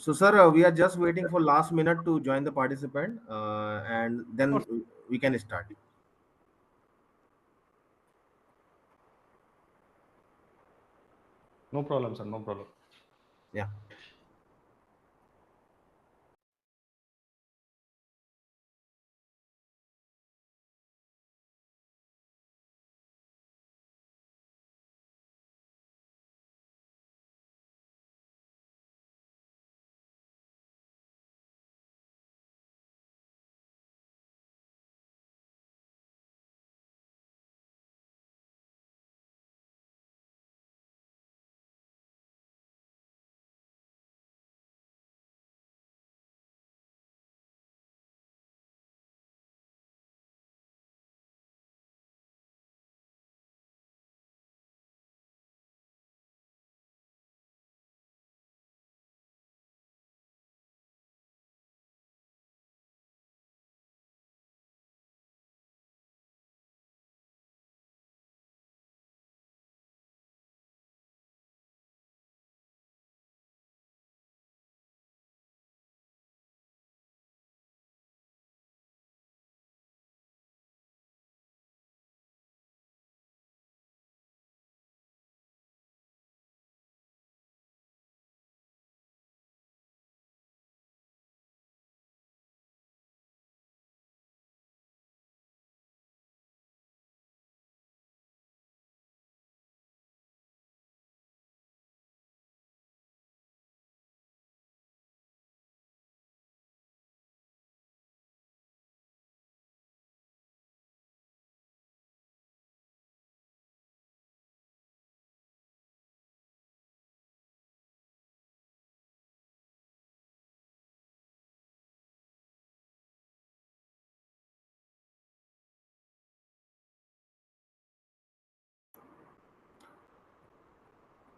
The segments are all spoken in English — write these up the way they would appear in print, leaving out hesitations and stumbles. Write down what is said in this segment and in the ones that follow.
So, sir, we are just waiting for last minute to join the participant, and then we can start. No problem, sir. No problem. Yeah.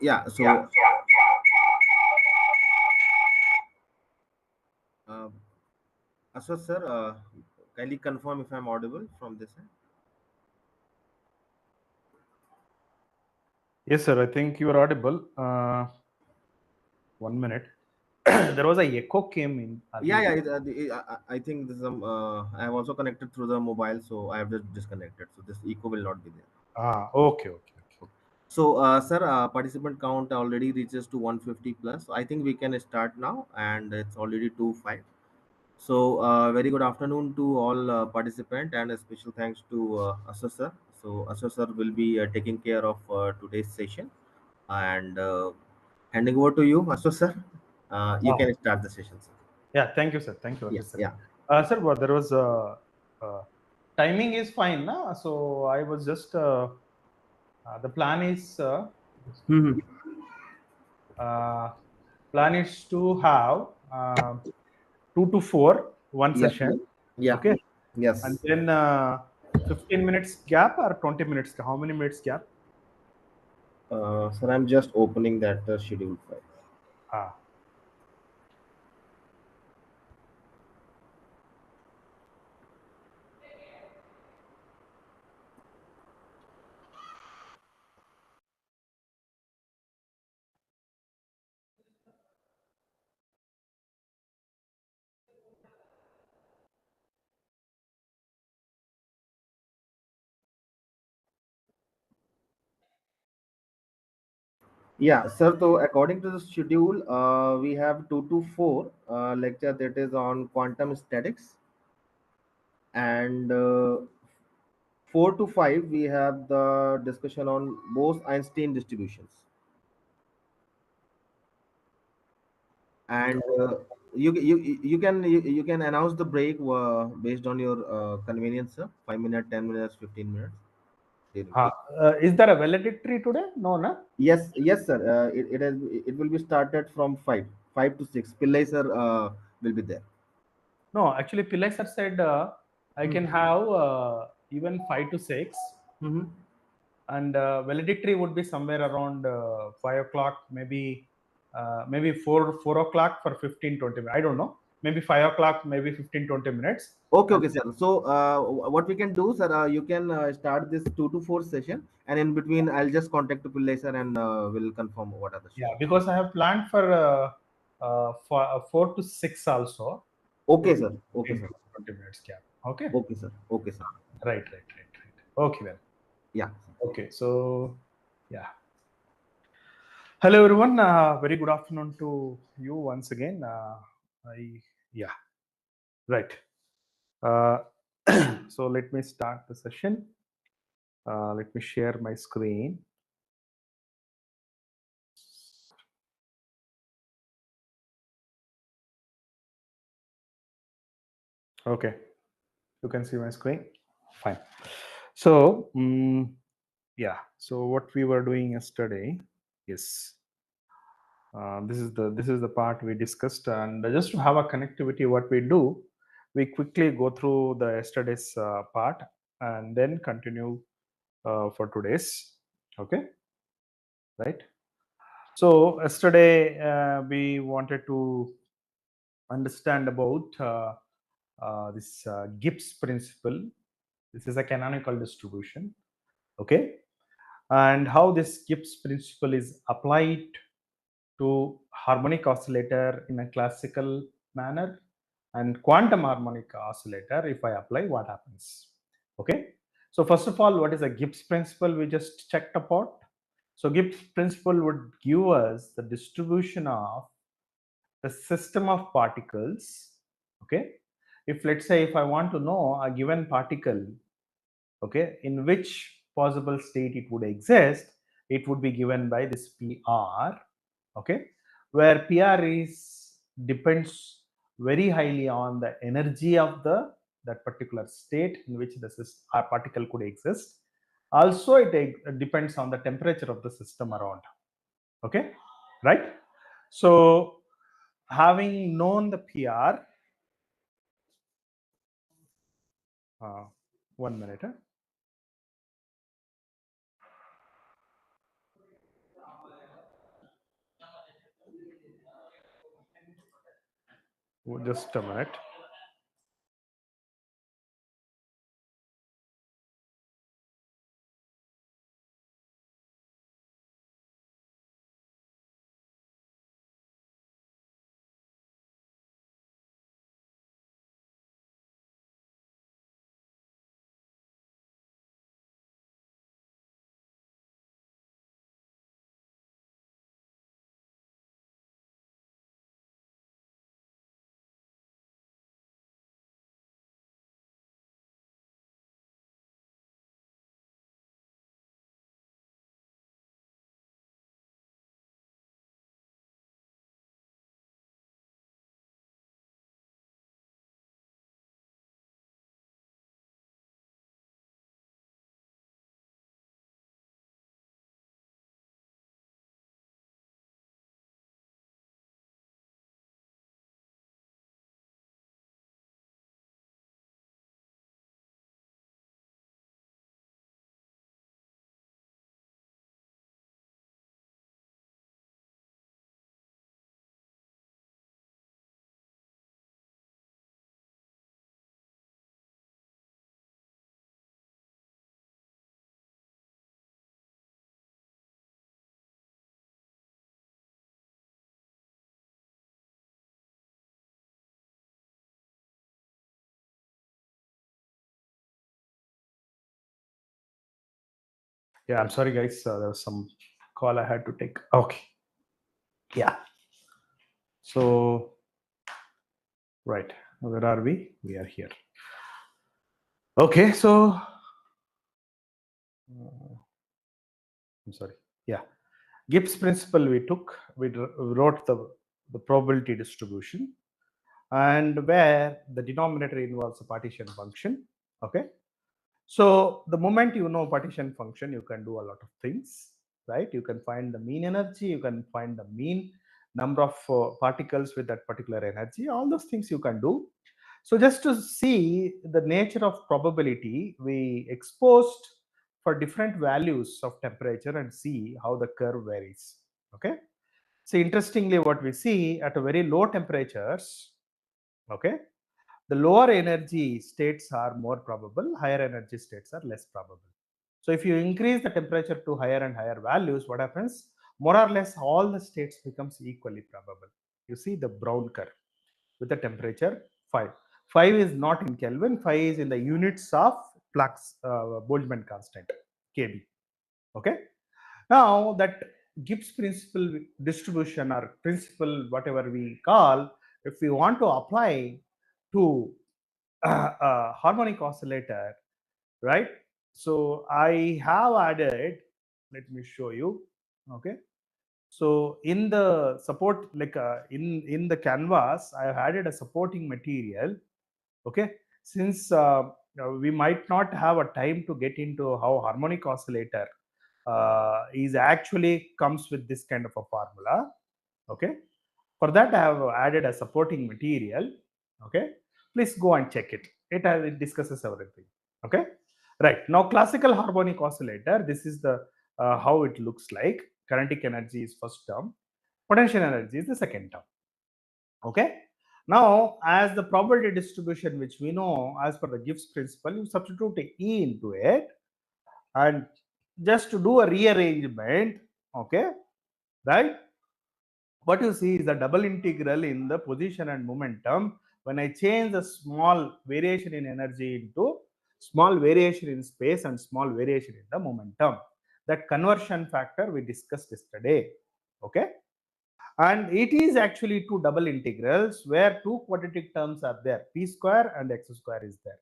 Yeah. So, uh, Ashwat sir, kindly confirm if I'm audible from this end. Yes, sir. I think you are audible. 1 minute. There was a echo came in. Yeah, yeah. I think this. I have also connected through the mobile, so I have just disconnected. So this echo will not be there. Okay, okay, okay. So, sir, participant count already reaches to 150 plus. I think we can start now, and it's already 2:05. So, very good afternoon to all participant, and a special thanks to Assessor. So, Assessor will be taking care of today's session, and handing over to you, Assessor. You can start the session, sir. Yeah, thank you, sir. Thank you, Yeah, sir. yeah. Sir, but there was timing is fine, na? So I was just the Hmm. uh, plan is to have 2 to 4 one Yeah, session, yeah. okay, and Yes. then 15 minutes gap or 20 minutes. How many minutes gap? Sir, I'm just opening that schedule file. Ah, Yeah, sir. So according to the schedule, we have 2 to 4 lecture that is on quantum statics, and 4 to 5 we have the discussion on Bose-Einstein distributions, and you can announce the break based on your convenience, sir. 5 minutes, 10 minutes, 15 minutes. is there a valedictory today? No, na? Yes, yes, sir. It will be started from 5 to 6. Pillai sir will be there. No, actually, Pillai sir said I can have even 5 to 6, Mm-hmm. and valedictory would be somewhere around 5 o'clock, maybe 4 o'clock for 15-20 minutes. I don't know. Maybe 5 o'clock, maybe 15-20 minutes. Okay, And okay, sir. So, what we can do, sir, you can start this 2 to 4 session, and in between, I'll just contact Pillai sir and will confirm what are the yeah, schedule. because I have planned for 4 to 6 also. Okay, sir. Okay, 15 sir. to 20 minutes gap. Okay. Okay, sir. Okay, sir. Right. Okay, well. Yeah. Okay, so yeah. Hello, everyone. Very good afternoon to you once again. Yeah, right. Uh, so let me start the session. Let me share my screen. Okay, you can see my screen. Fine. So, yeah. So what we were doing yesterday is this is the part we discussed, and just to have a connectivity, what we do, we quickly go through the yesterday's part and then continue for today's. Okay, right. So yesterday we wanted to understand about this Gibbs principle. This is a canonical distribution. Okay, and how this Gibbs principle is applied to harmonic oscillator in a classical manner, and quantum harmonic oscillator, if I apply, what happens. Okay, so first of all, what is a Gibbs principle? We just checked about. So Gibbs principle would give us the distribution of the system of particles. Okay, if let's say if I want to know a given particle, okay, in which possible state it would exist, it would be given by this PR. Okay, where PR is depends very highly on the energy of the that particular state in which the particle could exist. Also it depends on the temperature of the system around. Okay, right. So having known the PR, 1 minute. Just a minute. Yeah, I'm sorry, guys. There was some call I had to take. Okay. Yeah. So, right. Where are we? We are here. Okay. So, I'm sorry. Yeah. Gibbs principle we took. We wrote the probability distribution, and where the denominator involves a partition function. Okay. So the moment you know partition function, you can do a lot of things, right? You can find the mean energy, you can find the mean number of particles with that particular energy, all those things you can do. So just to see the nature of probability, we exposed for different values of temperature and see how the curve varies. Okay. So interestingly, what we see at a very low temperatures, okay, the lower energy states are more probable, higher energy states are less probable. So if you increase the temperature to higher and higher values, what happens? More or less all the states becomes equally probable. You see the brown curve with the temperature 5. 5 is not in Kelvin, 5 is in the units of Planck's Boltzmann constant, kb. Okay. Now that Gibbs principle distribution or principle, whatever we call, if we want to apply to a harmonic oscillator, right? So I have added, let me show you. Okay. So in the support, like in the canvas, I have added a supporting material. Okay. Since we might not have a time to get into how harmonic oscillator is actually comes with this kind of a formula. Okay. For that, I have added a supporting material. Okay. Please go and check it. It discusses everything. Okay. Right. Now, classical harmonic oscillator, this is the how it looks like. Kinetic energy is first term. Potential energy is the second term. Okay. Now, as the probability distribution, which we know as per the Gibbs principle, you substitute E into it, and just to do a rearrangement, okay, right? What you see is the double integral in the position and momentum. When I change the small variation in energy into small variation in space and small variation in the momentum, that conversion factor we discussed yesterday. Okay. And it is actually two double integrals where two quadratic terms are there, p square and x square is there.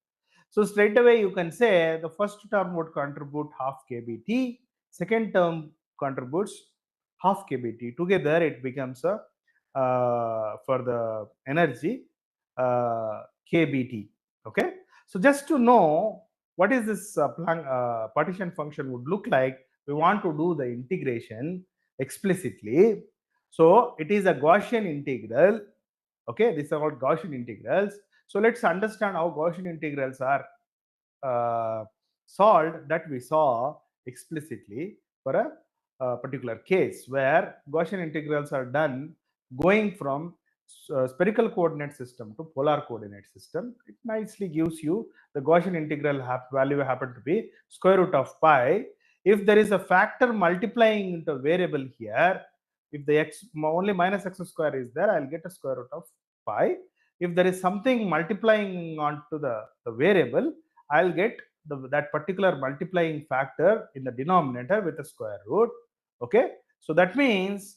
So straight away you can say the first term would contribute half kbt, second term contributes half kbt. Together it becomes a for the energy kbt. Okay. So just to know what is this Planck partition function would look like, we want to do the integration explicitly. So it is a Gaussian integral. Okay, these are called Gaussian integrals. So let's understand how Gaussian integrals are solved, that we saw explicitly for a particular case where Gaussian integrals are done going from spherical coordinate system to polar coordinate system. It nicely gives you the Gaussian integral value happen to be square root of pi. If there is a factor multiplying into variable here, if the x only minus x square is there, I'll get a square root of pi. If there is something multiplying onto the variable, I'll get that particular multiplying factor in the denominator with a square root. Okay. So that means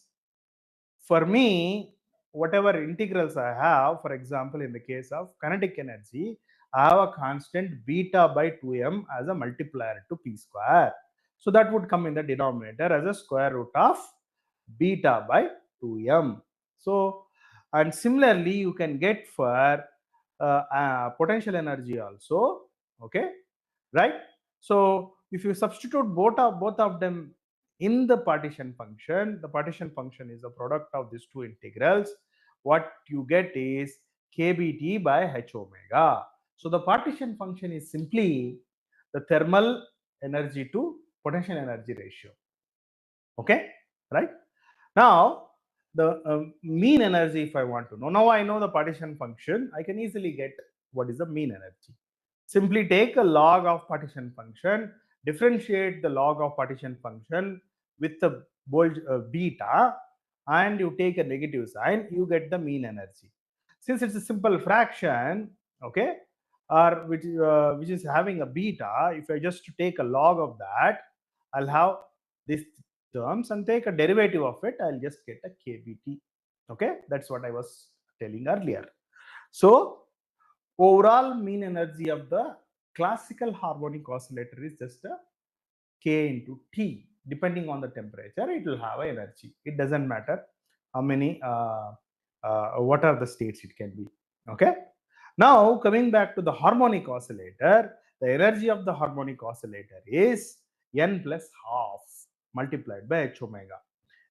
for me, whatever integrals I have, for example, in the case of kinetic energy, I have a constant beta by 2m as a multiplier to p square. So that would come in the denominator as a square root of beta by 2m. So, and similarly, you can get for potential energy also. Okay, right? So if you substitute both of them in the partition function, the partition function is a product of these two integrals. What you get is kbt by h omega. So the partition function is simply the thermal energy to potential energy ratio. Okay, right? Now the mean energy, if I want to know, now I know the partition function, I can easily get what is the mean energy. Simply take a log of partition function, differentiate the log of partition function with the beta, and you take a negative sign, you get the mean energy. Since it's a simple fraction, okay, or which is having a beta, if I just take a log of that, I'll have this terms and take a derivative of it, I'll just get a kbt. Okay, that's what I was telling earlier. So overall mean energy of the classical harmonic oscillator is just a k into t. Depending on the temperature, it will have an energy. It doesn't matter how many what are the states it can be. Okay. Now coming back to the harmonic oscillator, the energy of the harmonic oscillator is n plus half multiplied by h omega.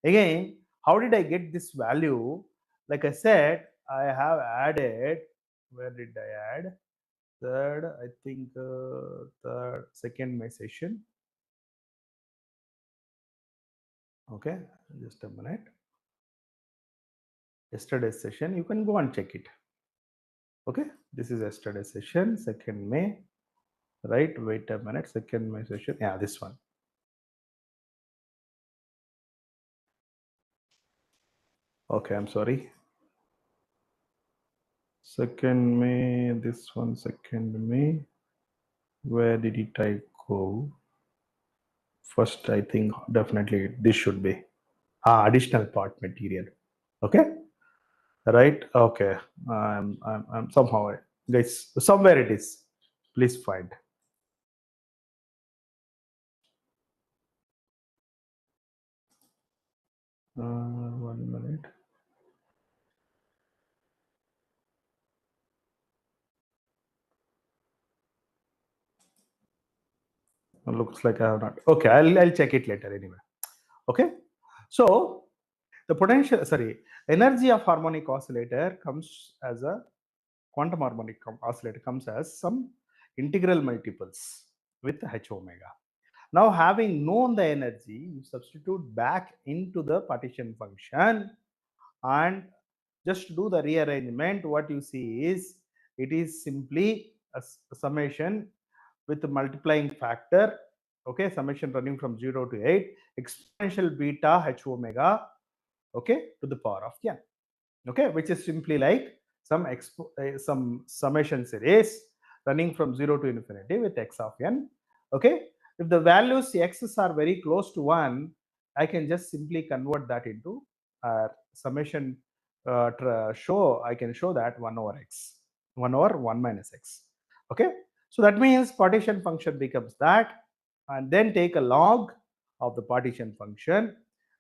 Again, how did I get this value? Like I said, I have added, where did I add? Third, I think third, second my session. Okay, just a minute. Yesterday's session, you can go and check it. Okay, this is yesterday's session, 2nd May. Right, wait a minute, 2nd May session. Yeah, this one. Okay, I'm sorry. 2nd May, this one 2nd May. Where did it I go? First, I think definitely this should be additional part material. Okay, right? Okay, I'm somehow, guys, somewhere it is. Please find. 1 minute. Looks like I have not. Okay, I'll check it later anyway. Okay, so the potential, sorry, energy of harmonic oscillator comes as a quantum harmonic oscillator comes as some integral multiples with h omega. Now, having known the energy, you substitute back into the partition function and just do the rearrangement. What you see is it is simply a summation with a multiplying factor. Okay, summation running from 0 to 8 exponential beta h omega, okay, to the power of n, okay, which is simply like some summation series running from 0 to infinity with x of n. Okay, if the values x's are very close to 1, I can just simply convert that into summation show. I can show that 1 over x, 1 over 1 minus x. Okay, so that means partition function becomes that, and then take a log of the partition function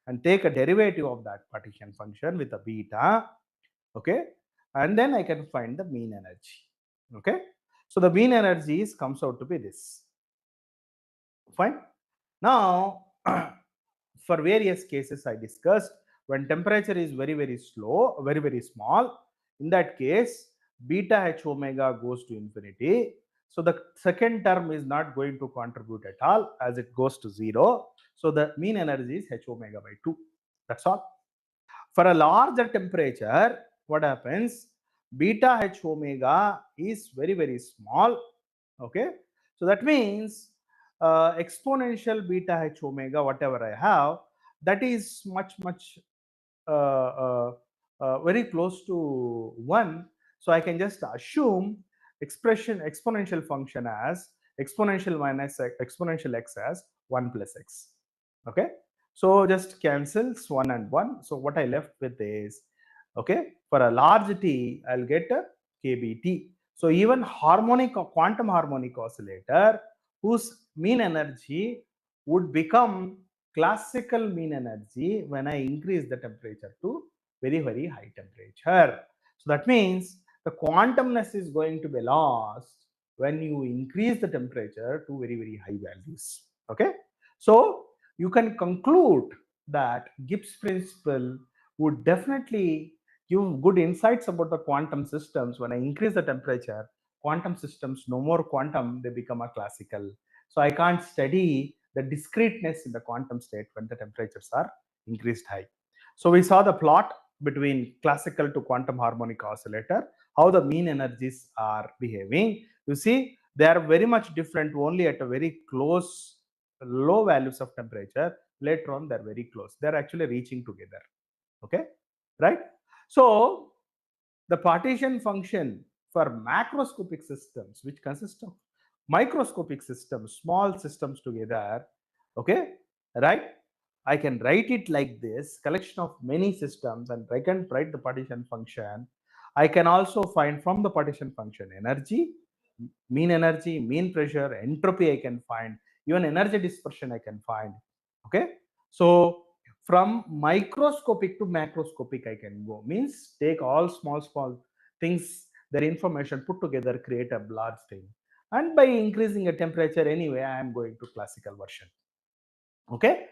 and take a derivative of that partition function with a beta. Okay, and then I can find the mean energy. Okay, so the mean energy comes out to be this. Fine. Now, for various cases I discussed, when temperature is very slow, very small, in that case, beta h omega goes to infinity. So the second term is not going to contribute at all as it goes to 0. So the mean energy is h omega by 2. That's all. For a larger temperature, what happens? Beta h omega is very small. Okay, so that means exponential beta h omega, whatever I have, that is much very close to 1. So I can just assume exponential function as exponential minus exponential x as 1 plus x. Okay, so just cancels 1 and 1. So what I left with is, okay, for a large t, I'll get a kBt. So even harmonic or quantum harmonic oscillator whose mean energy would become classical mean energy when I increase the temperature to very high temperature. So that means the quantumness is going to be lost when you increase the temperature to very high values. Okay, so you can conclude that Gibbs principle would definitely give good insights about the quantum systems. When I increase the temperature, quantum systems no more quantum, they become a classical. So I can't study the discreteness in the quantum state when the temperatures are increased high. So we saw the plot between classical to quantum harmonic oscillator, how the mean energies are behaving. You see, they are very much different only at a very close low values of temperature. Later on, they're very close. They're actually reaching together. Okay, right? So the partition function for macroscopic systems, which consist of microscopic systems, small systems together, okay, right? I can write it like this, collection of many systems, and I can write the partition function. I can also find from the partition function energy, mean pressure, entropy I can find, even energy dispersion I can find. Okay, so from microscopic to macroscopic I can go, means take all small things, their information put together, create a large thing, and by increasing a temperature anyway I am going to classical version. Okay,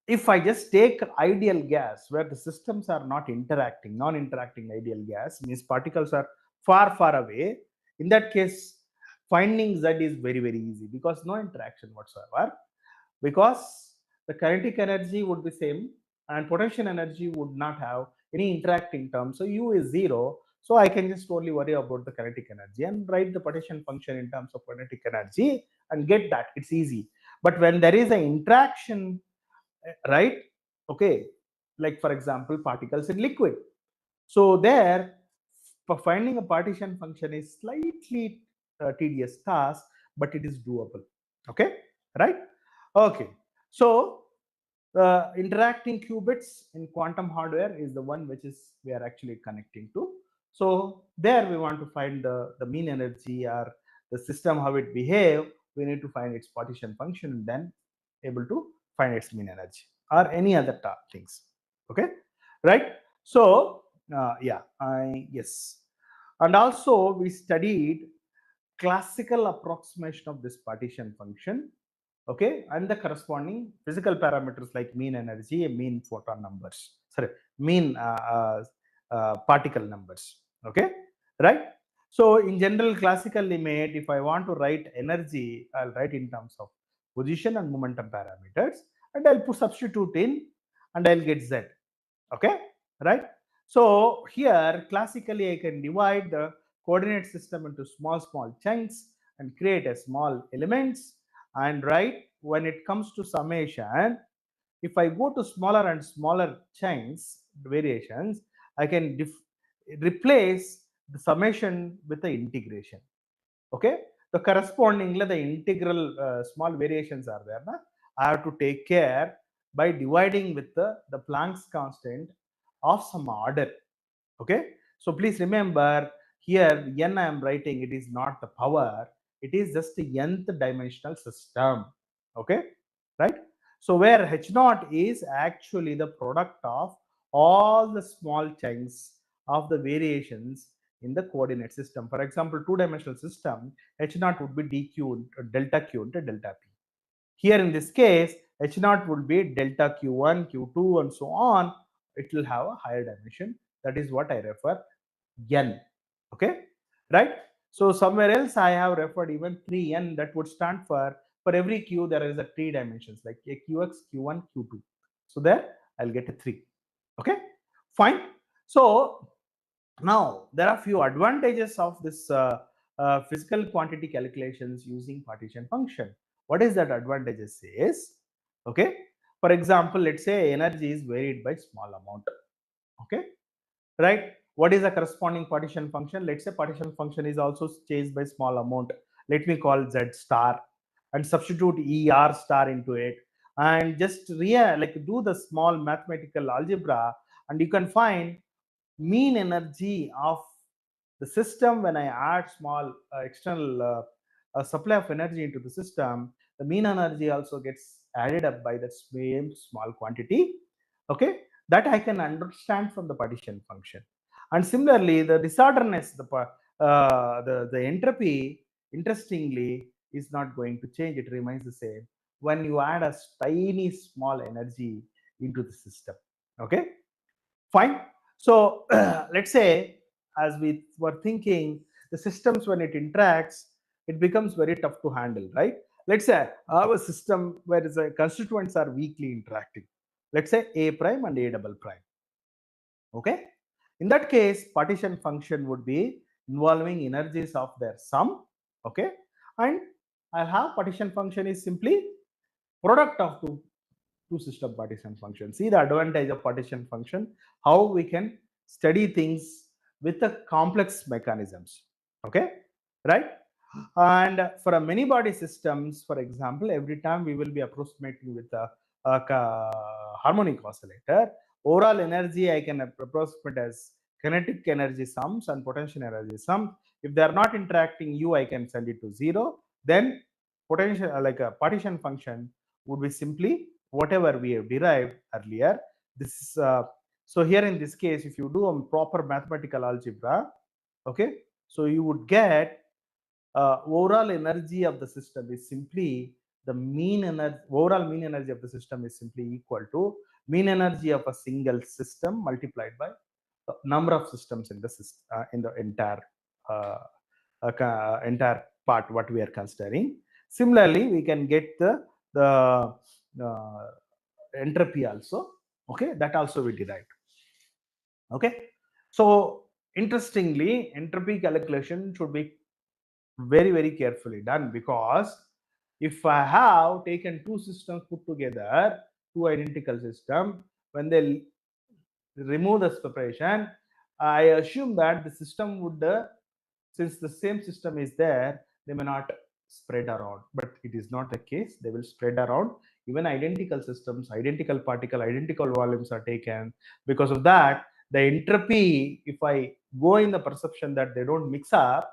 if I just take ideal gas where the systems are not interacting, non-interacting ideal gas means particles are far away, in that case finding z is very easy because no interaction whatsoever, because the kinetic energy would be same and potential energy would not have any interacting term. So u is 0. So I can just only worry about the kinetic energy and write the partition function in terms of kinetic energy and get that. It's easy. But when there is an interaction, right? Okay, like for example, particles in liquid. So there, finding a partition function is slightly tedious task, but it is doable. Okay, right? Okay, so interacting qubits in quantum hardware is the one which is we are actually connecting to. So there we want to find the mean energy or the system how it behave. We need to find its partition function and then able to find its mean energy or any other things. Okay, right? So yeah, yes, and also we studied classical approximation of this partition function, okay, and the corresponding physical parameters like mean energy and mean photon numbers, sorry, mean particle numbers, okay, right? So in general classical limit, if I want to write energy, I'll write in terms of position and momentum parameters, and I'll put substitute in and I'll get z, okay, right? So here classically I can divide the coordinate system into small chunks and create a small elements, and right, when it comes to summation, if I go to smaller and smaller chunks variations, I can replace the summation with the integration. Okay, so correspondingly the integral small variations are there na? I have to take care by dividing with the Planck's constant of some order. Okay, so please remember here n I am writing, it is not the power, it is just the nth dimensional system. Okay, right? So where h naught is actually the product of all the small chunks of the variations in the coordinate system. For example, two-dimensional system, h naught would be dq delta q into delta p. Here in this case, h naught would be delta q1, q2, and so on. It will have a higher dimension. That is what I refer n. Okay, right? So somewhere else I have referred even 3n. That would stand for every q there is a 3 dimensions like a qx, q1, q2. So there I'll get a 3. Okay, fine. So now there are few advantages of this physical quantity calculations using partition function. What is that advantages is, okay, for example, let's say energy is varied by small amount. Okay, right? What is the corresponding partition function? Let's say partition function is also changed by small amount. Let me call z star and substitute er star into it, and just like do the small mathematical algebra, and you can find mean energy of the system when I add small external supply of energy into the system. The mean energy also gets added up by the same small quantity. Okay, that I can understand from the partition function. And similarly, the disorderness, the entropy, interestingly, is not going to change. It remains the same when you add a tiny small energy into the system. Okay, fine. So let's say, as we were thinking, the systems when it interacts, it becomes very tough to handle, right? Let's say our system where the constituents are weakly interacting. Let's say a prime and a double prime. Okay, in that case partition function would be involving energies of their sum. Okay, and I have partition function is simply product of two system partition functions. See the advantage of partition function, how we can study things with the complex mechanisms. Okay, right? And for a many body systems, for example, every time we will be approximating with a harmonic oscillator, overall energy I can approximate as kinetic energy sums and potential energy sum. If they are not interacting, u I can send it to 0. Then potential like a partition function would be simply whatever we have derived earlier. This is so here in this case, if you do a proper mathematical algebra, okay, so you would get overall energy of the system is simply the mean energy. Overall mean energy of the system is simply equal to mean energy of a single system multiplied by the number of systems in the system in the uh, entire part what we are considering. Similarly, we can get the uh, entropy also. Okay, that also we derived. Okay, so interestingly, entropy calculation should be very carefully done, because if I have taken two systems put together, two identical systems, when they remove the separation, I assume that the system would, since the same system is there, they may not spread around. But it is not the case. They will spread around. Even identical systems, identical particle, identical volumes are taken. Because of that, the entropy, if I go in the perception that they don't mix up,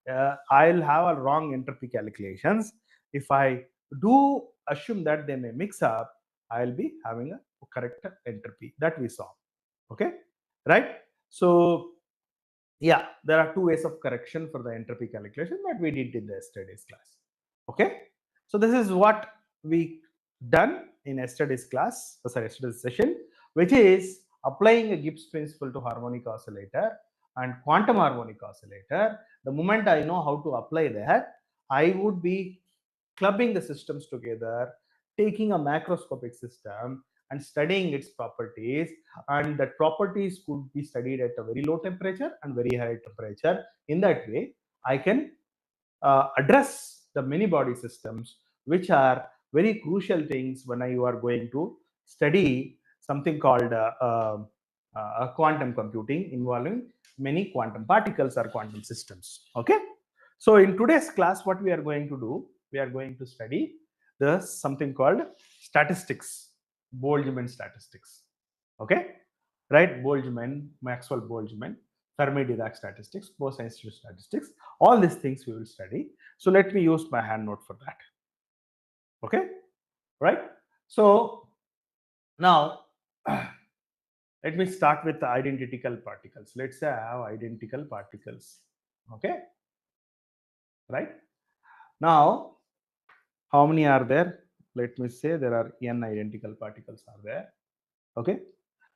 I'll have a wrong entropy calculations. If I do assume that they may mix up, I'll be having a correct entropy that we saw. Okay, right? So yeah, there are two ways of correction for the entropy calculation that we did in the yesterday's class. Okay, so this is what we done in yesterday's class, sorry, yesterday's session, which is applying a Gibbs principle to harmonic oscillator and quantum harmonic oscillator. The moment I know how to apply that, I would be clubbing the systems together, taking a macroscopic system and studying its properties, and that properties could be studied at a very low temperature and very high temperature. In that way, I can address the many body systems, which are very crucial things when you are going to study something called quantum computing involving many quantum particles or quantum systems. Okay, so in today's class, what we are going to do, we are going to study the something called statistics, Boltzmann statistics. Okay, right? Boltzmann, Maxwell Boltzmann, Fermi-Dirac statistics, Bose-Einstein statistics, all these things we will study. So let me use my hand note for that. Okay, right? So now let me start with the identical particles. Let's say I have identical particles. Okay, right? Now, how many are there? Let me say there are n identical particles are there. Okay,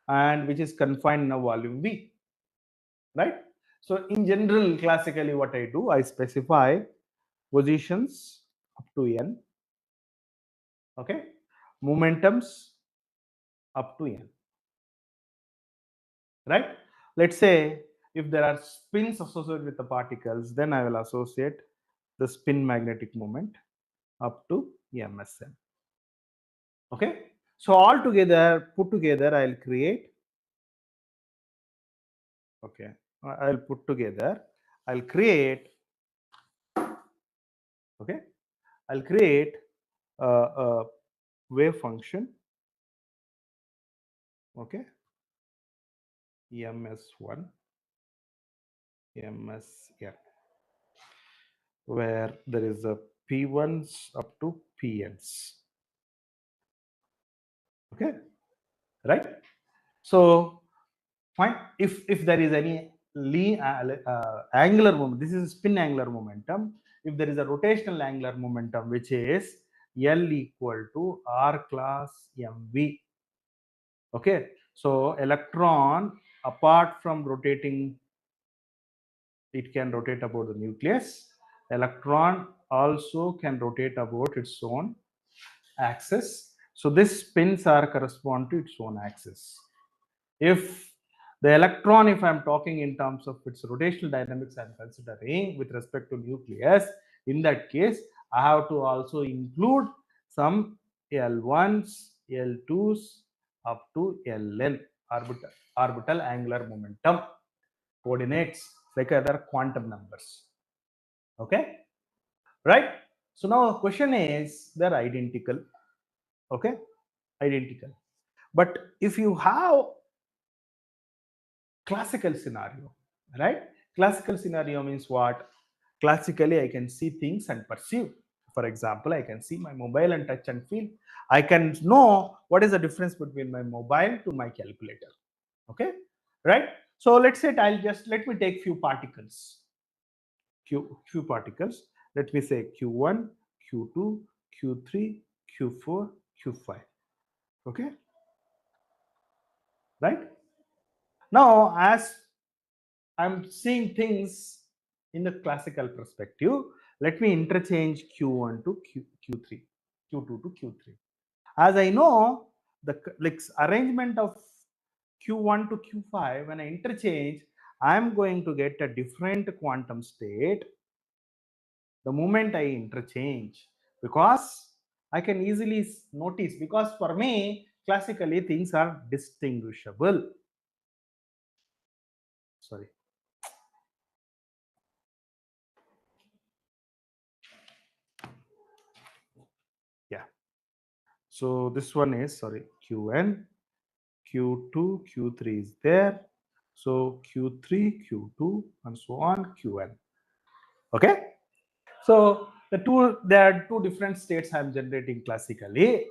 and which is confined in a volume V, right? So in general, classically, what I do, I specify positions up to n. Okay, momentums up to n, right? Let's say if there are spins associated with the particles, then I will associate the spin magnetic moment up to msn. Okay, so all together, put together, I'll create. Okay, I'll put together, I'll create. Okay, I'll create a wave function. Okay, ms1 msn, where there is a p1s up to pns. Okay, right? So fine, if there is any angular moment, this is spin angular momentum. If there is a rotational angular momentum, which is L equal to R class mv. Okay, so electron, apart from rotating, it can rotate about the nucleus. Electron also can rotate about its own axis. So this spins are correspond to its own axis. If the electron, if I'm talking in terms of its rotational dynamics, I'm considering with respect to nucleus, in that case, I have to also include some L1s, L2s up to Ln, orbital angular momentum coordinates, like other quantum numbers. Okay, right? So now question is, they're identical. Okay, identical. But if you have classical scenario, right? Classical scenario means what? Classically, I can see things and perceive. For example, I can see my mobile and touch and feel. I can know what is the difference between my mobile to my calculator. Okay, right? So let's say let me take few particles. Few particles. Let me say Q1, Q2, Q3, Q4, Q5. Okay, right? Now, as I'm seeing things in the classical perspective, let me interchange Q1 to Q3, Q2 to Q3. As I know, the like arrangement of Q1 to Q5, when I interchange, I'm going to get a different quantum state the moment I interchange, because I can easily notice, because for me, classically things are distinguishable. sorry. Yeah. So this one is, sorry, Qn, Q2, Q3 is there. So Q3, Q2, and so on, Qn. Okay. So there are two different states I'm generating classically,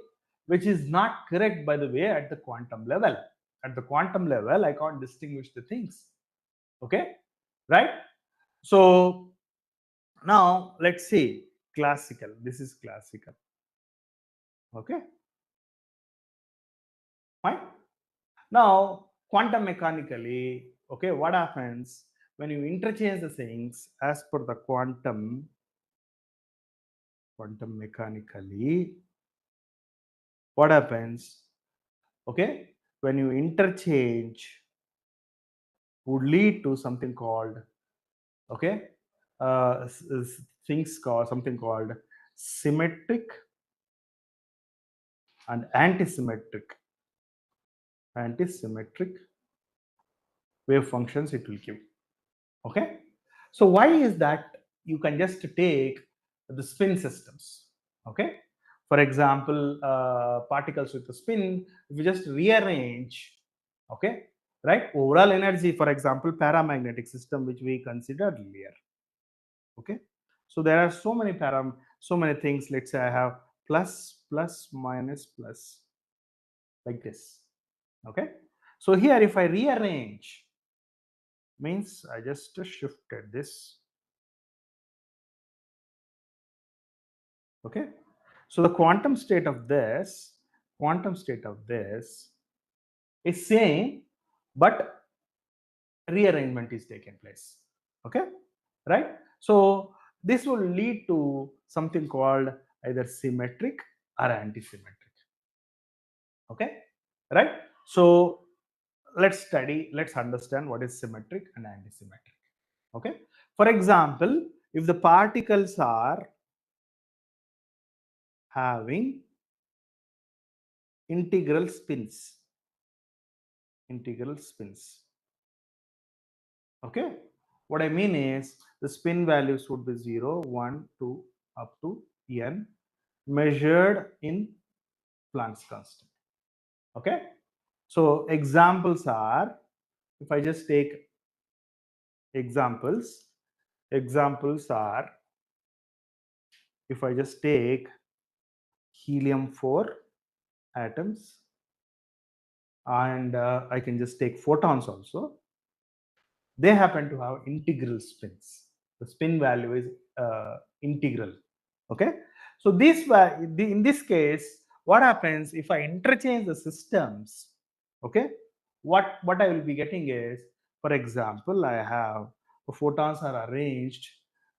which is not correct, by the way, at the quantum level. At the quantum level, I can't distinguish the things. Okay, right? So now let's see classical. This is classical. Okay, fine. Now quantum mechanically, okay, what happens when you interchange the things as per the quantum mechanically? What happens? Okay, when you interchange would lead to something called, okay, things called something called symmetric and antisymmetric wave functions it will give. Okay, so why is that? You can just take the spin systems. Okay, for example, particles with a spin, if you just rearrange, okay, right, overall energy, for example, paramagnetic system which we considered earlier. Okay, so there are so many things. Let's say I have plus plus minus plus, like this. Okay, so here if I rearrange, means I just shifted this. Okay, so the quantum state of this is same, but rearrangement is taken place. Okay, right? So this will lead to something called either symmetric or antisymmetric. Okay, right? So let's understand what is symmetric and antisymmetric. Okay, for example, if the particles are having integral spins, okay, what I mean is the spin values would be 0, 1, 2 up to n, measured in Planck's constant. Okay, so examples are, if I just take examples are, if I just take helium-4 atoms, and I can just take photons also, they happen to have integral spins. The spin value is integral. Okay, so in this case, what happens if I interchange the systems? Okay, what I will be getting is, for example, I have the photons are arranged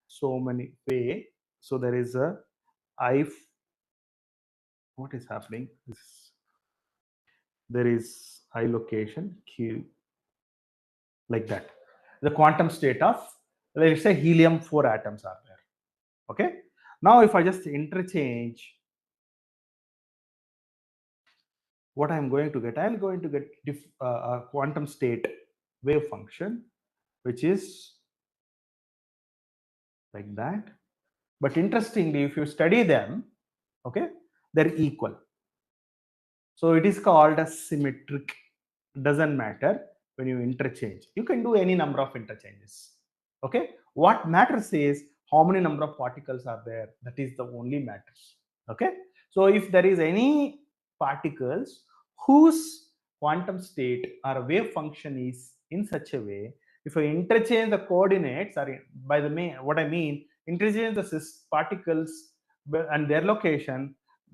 so many way. So there is a I. What is happening? There is I location Q, like that. The quantum state of, let's say, helium-4 atoms are there. Okay, now if I just interchange, what I'm going to get, I'm going to get a quantum state wave function which is like that. But interestingly, if you study them, okay, they're equal. So it is called a symmetric. Doesn't matter when you interchange. You can do any number of interchanges. Okay. What matters is how many number of particles are there. That is the only matters. Okay. So if there is any particles whose quantum state or wave function is in such a way, if I interchange the coordinates, or by the what I mean, interchange the particles and their location,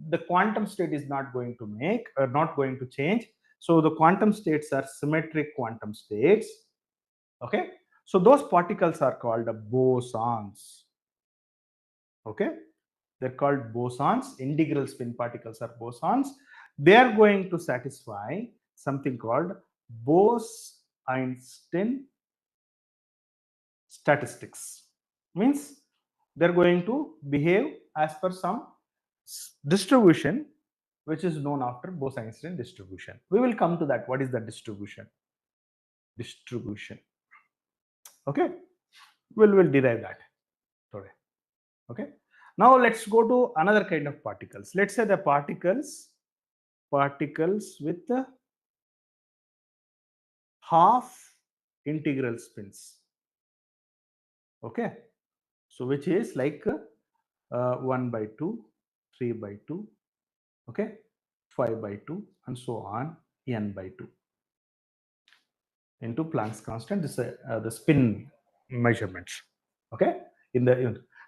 the quantum state is not going to not going to change. So the quantum states are symmetric quantum states. Okay, so those particles are called bosons. Okay, they're called bosons. Integral spin particles are bosons. They are going to satisfy something called Bose-Einstein statistics. Means they're going to behave as per some distribution which is known after Bose-Einstein distribution. We will come to that. What is the distribution? Okay, we'll derive that today. Okay, now let's go to another kind of particles. Let's say the particles with half integral spins. Okay, so which is like 1 by 2, 3 by 2, okay, 5 by 2, and so on, n by 2 into Planck's constant. This is the spin measurements. Okay,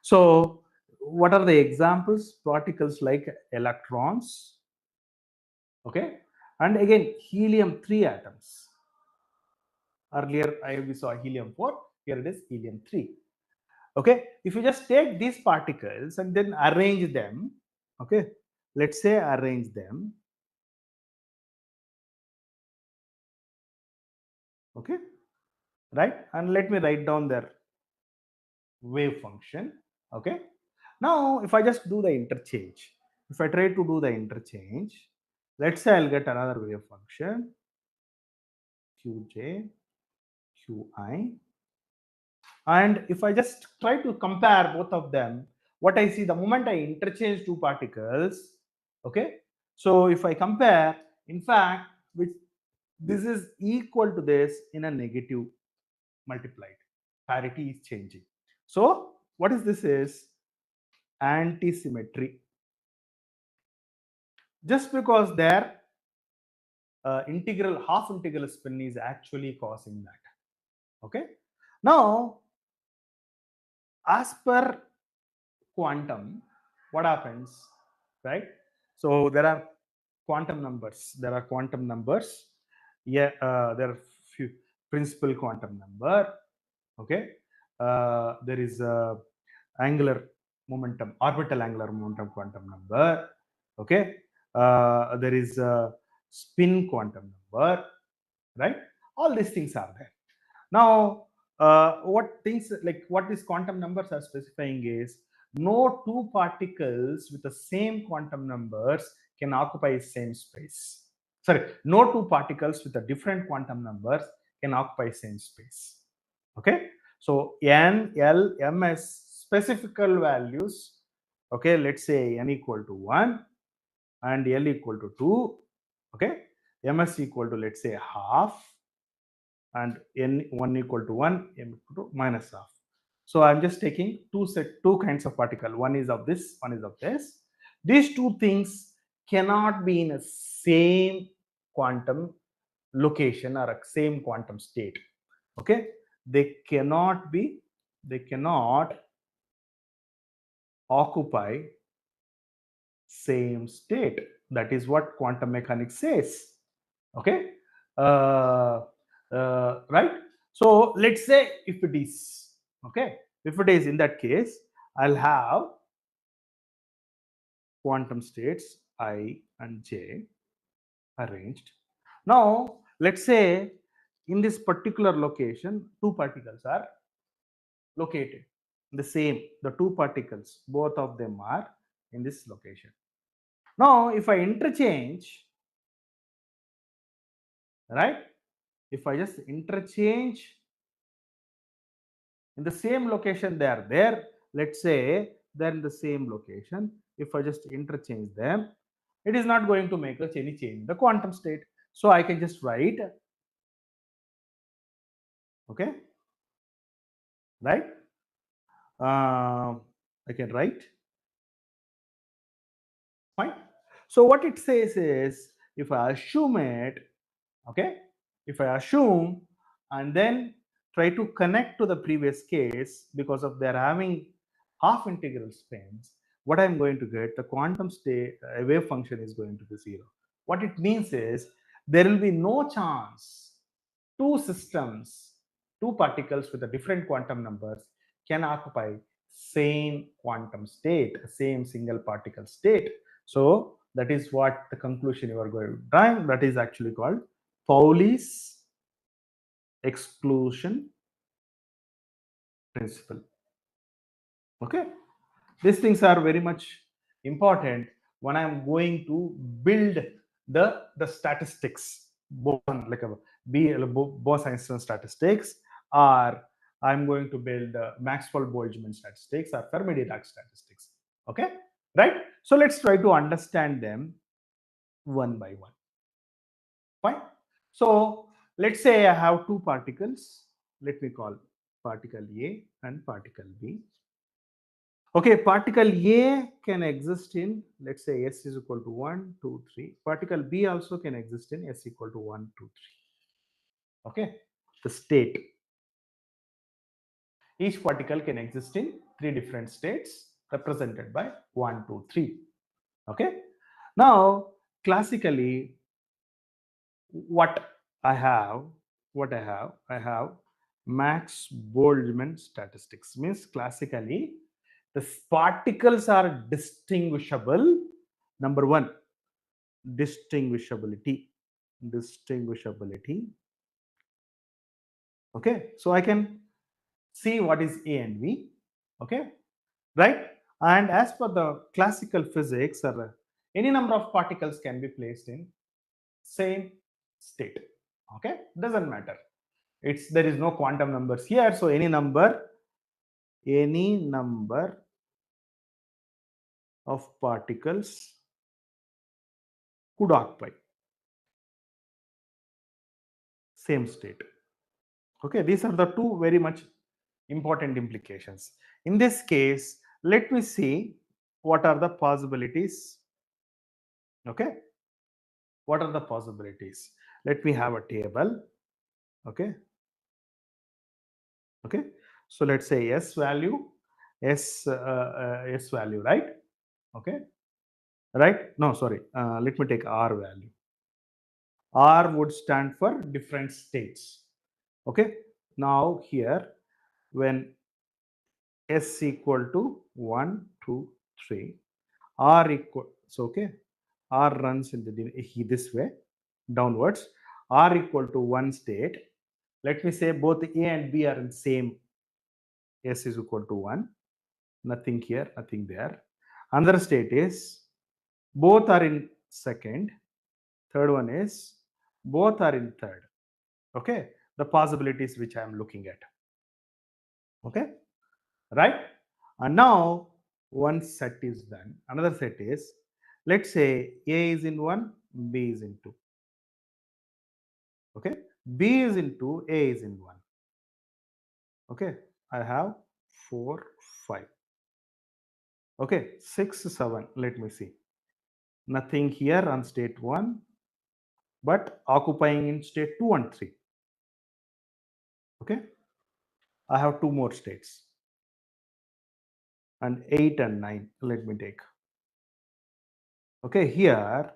so what are the examples? Particles like electrons, okay, and again helium 3 atoms. Earlier we saw helium 4, here it is helium 3. Okay, if you just take these particles and then arrange them, okay, let's say arrange them, okay, right, and let me write down their wave function. Okay, now if I just do the interchange, if I try to do the interchange, let's say I'll get another wave function qj qi, and if I just try to compare both of them, what I see the moment I interchange two particles, okay, so if I compare, in fact, which this is equal to this in a negative multiplied, parity is changing. So what is this is anti-symmetry, just because their half integral spin is actually causing that. Okay, now as per quantum, what happens, right? So there are quantum numbers. Yeah, there are few principal quantum number. Okay, there is angular momentum, orbital angular momentum quantum number. Okay, there is a spin quantum number, right? All these things are there. Now, what these quantum numbers are specifying is no two particles with the same quantum numbers can occupy same space. Sorry, no two particles with a different quantum numbers can occupy same space. Okay, so n, l, m as specifical values. Okay, let's say n equal to 1 and l equal to 2. Okay, ms equal to, let's say, half, and n 1 equal to 1, m equal to minus half. So I'm just taking two kinds of particle. One is of this, one is of this. These two things cannot be in a same quantum location or a same quantum state. Okay, they cannot occupy same state. That is what quantum mechanics says. Okay, right. So let's say if it is, okay, if it is, in that case I'll have quantum states I and j arranged. Now let's say in this particular location two particles are located the same, the two particles, both of them are in this location. Now if I interchange, right, if I just interchange in the same location, they are there, let's say they're in the same location, if I just interchange them, it is not going to make us any change in the quantum state. So I can just write, okay, right, I can write, fine. So what it says is, if I assume it, okay, if I assume and then try to connect to the previous case, because of their having half integral spins, what I'm going to get, the quantum state wave function is going to be 0. What it means is there will be no chance two systems, two particles with a different quantum numbers can occupy same quantum state, same single particle state. So that is what the conclusion you are going to drive. That is actually called Pauli's exclusion principle. Okay, these things are very much important when I am going to build the statistics, both like a Bose-Einstein statistics or I'm going to build Maxwell-Boltzmann statistics or Fermi-Dirac statistics. Okay, right? So let's try to understand them one by one. Fine. So let's say I have two particles. Let me call particle A and particle B. Okay, particle A can exist in, let's say, S is equal to 1, 2, 3. Particle B also can exist in S equal to 1, 2, 3. Okay, the state. Each particle can exist in three different states represented by 1, 2, 3. Okay, now classically, what I have Max Boltzmann statistics. Means classically, the particles are distinguishable. Number one, distinguishability. Okay, so I can see what is A and B. Okay, right? And as per the classical physics, any number of particles can be placed in same state. Okay, doesn't matter. There is no quantum numbers here, so any number of particles could occupy same state. Okay, these are the two very much important implications. In this case, let me see what are the possibilities. Okay, what are the possibilities? Let me have a table. Okay, okay. So let's say S value, S value, right? Okay, right? No, sorry. Let me take R value. R would stand for different states. Okay. Now here, when S equal to 1, 2, 3, R equal, so okay, R runs in this way, downwards. R equal to 1 state. Let me say both A and B are in same. S is equal to 1. Nothing here, nothing there. Another state is both are in second. Third one is both are in third. Okay, the possibilities which I am looking at. Okay, right? And now one set is done. Another set is, let's say A is in 1, B is in 2. Okay, B is in 2, A is in 1. Okay, I have 4, 5. Okay, 6, 7. Let me see. Nothing here on state 1, but occupying in state 2 and 3. Okay, I have two more states. And 8 and 9. Let me take. Okay, here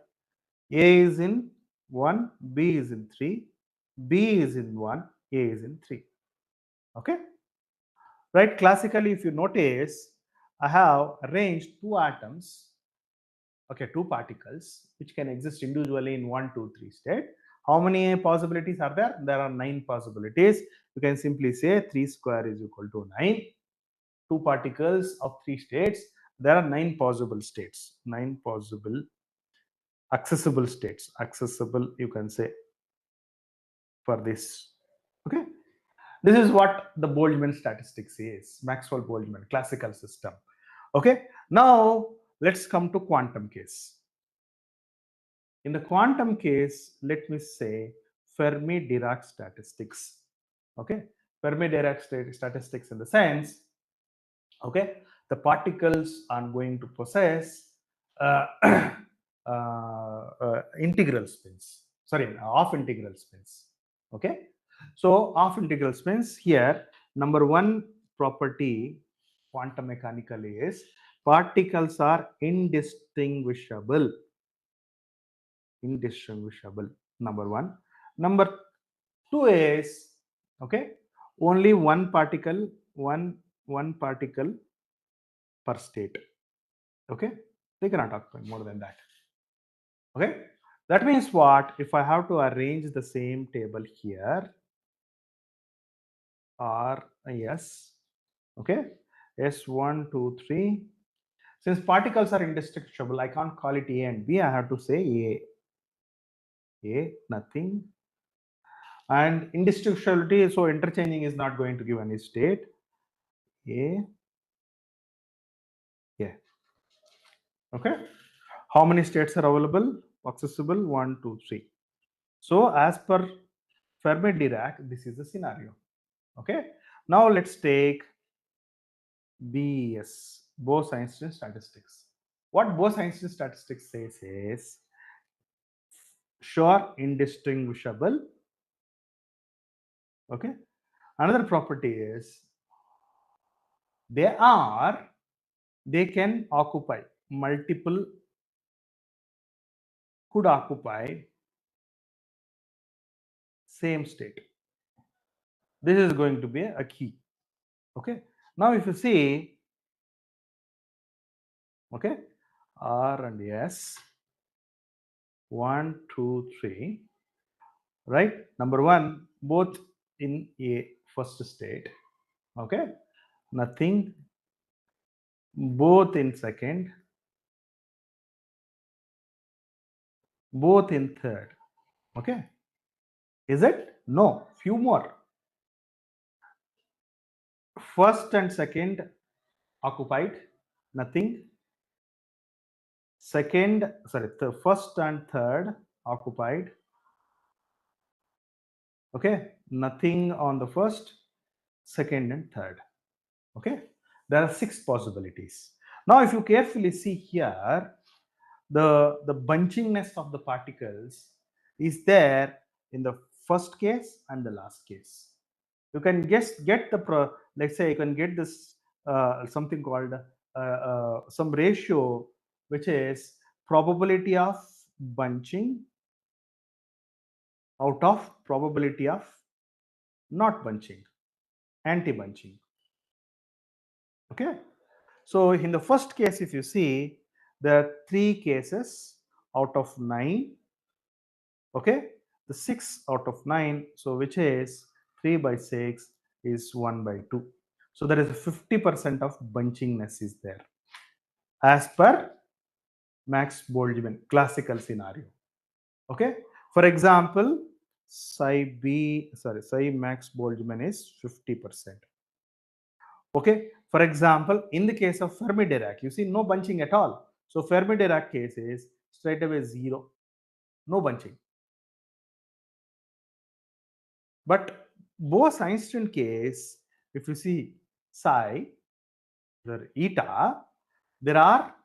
A is in 1, B is in 3, B is in 1, A is in 3. Okay, right? Classically, if you notice, I have arranged two atoms, okay, two particles which can exist individually in 1, 2, 3 state. How many possibilities are there? There are 9 possibilities. You can simply say 3 square is equal to 9. Two particles of 3 states. There are 9 possible states, 9 possible accessible states. Accessible, you can say, for this. Okay, this is what the Boltzmann statistics is, Maxwell-Boltzmann classical system. Okay, now let's come to quantum case. In the quantum case, let me say Fermi-Dirac statistics. Okay, Fermi-Dirac statistics in the sense, okay, the particles are going to possess uh, integral spins. Sorry, off integral spins. Okay, so off integral spins here. Number one property quantum mechanically is particles are indistinguishable. Number one. Number two is, okay, only one particle per state. Okay, they cannot occupy more than that. Okay, that means what? If I have to arrange the same table here, R S, okay, S1, 2, 3. Since particles are indistinguishable, I can't call it A and B. I have to say A, nothing. And indistinguishability, so interchanging is not going to give any state. A, A. Okay. How many states are available? Accessible? 1, 2, 3. So as per Fermi-Dirac, this is the scenario. Okay. Now let's take BS, Bose-Einstein statistics. What Bose-Einstein statistics says is sure indistinguishable. Okay. Another property is they can occupy multiple, could occupy same state. This is going to be a key. Okay. Now if you see, okay, R and S, 1, 2, 3, right? Number one, both in a first state. Okay. Nothing, both in second, both in third. Okay. Is it? No, few more. First and second occupied, nothing. Second, sorry, the first and third occupied. Okay, nothing on the first, second, and third. Okay, there are 6 possibilities. Now, if you carefully see here, the bunchingness of the particles is there in the first case and the last case. You can just get the let's say you can get this something called some ratio, which is probability of bunching out of probability of not bunching, anti-bunching. Okay, so in the first case, if you see, there are 3 cases out of 9. Okay, the 6 out of 9, so which is 3 by 6 is 1 by 2. So there is a 50% of bunchingness is there as per Max Boltzmann classical scenario. Okay, for example, psi Max Boltzmann is 50%. Okay, for example, in the case of Fermi-Dirac, you see no bunching at all. So Fermi-Dirac case is straight away 0, no bunching. But Bose-Einstein case, if you see psi, the eta, there are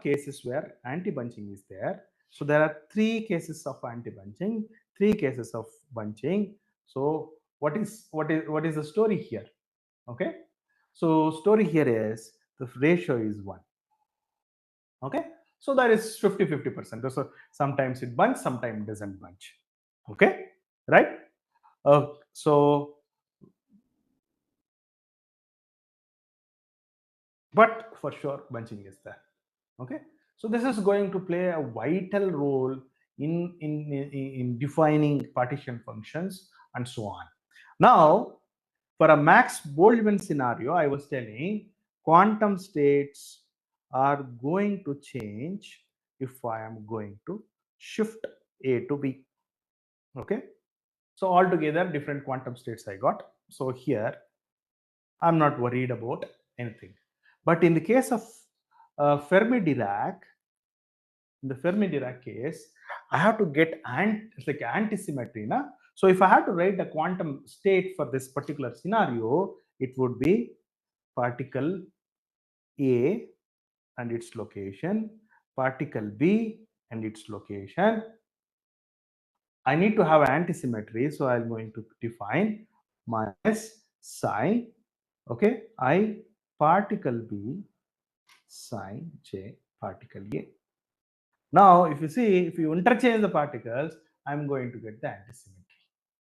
cases where anti-bunching is there. So there are 3 cases of anti-bunching, 3 cases of bunching. So what is the story here? Okay, so story here is the ratio is 1. Okay, so that is 50-50%. So sometimes it bunch, sometimes it doesn't bunch. Okay, right? So but for sure bunching is there. Okay, so this is going to play a vital role in defining partition functions and so on. Now, for a Max Boltzmann scenario, I was telling quantum states are going to change if I am going to shift A to B. Okay, so altogether different quantum states I got. So here I'm not worried about anything. But in the case of Fermi-Dirac, in the Fermi-Dirac case, I have to get it's like anti-symmetry. Na? So if I had to write the quantum state for this particular scenario, it would be particle A and its location, particle B and its location. I need to have anti-symmetry, so I'm going to define minus psi, okay, I particle B psi j particle A. Now, if you see, if you interchange the particles, I'm going to get the antisymmetry.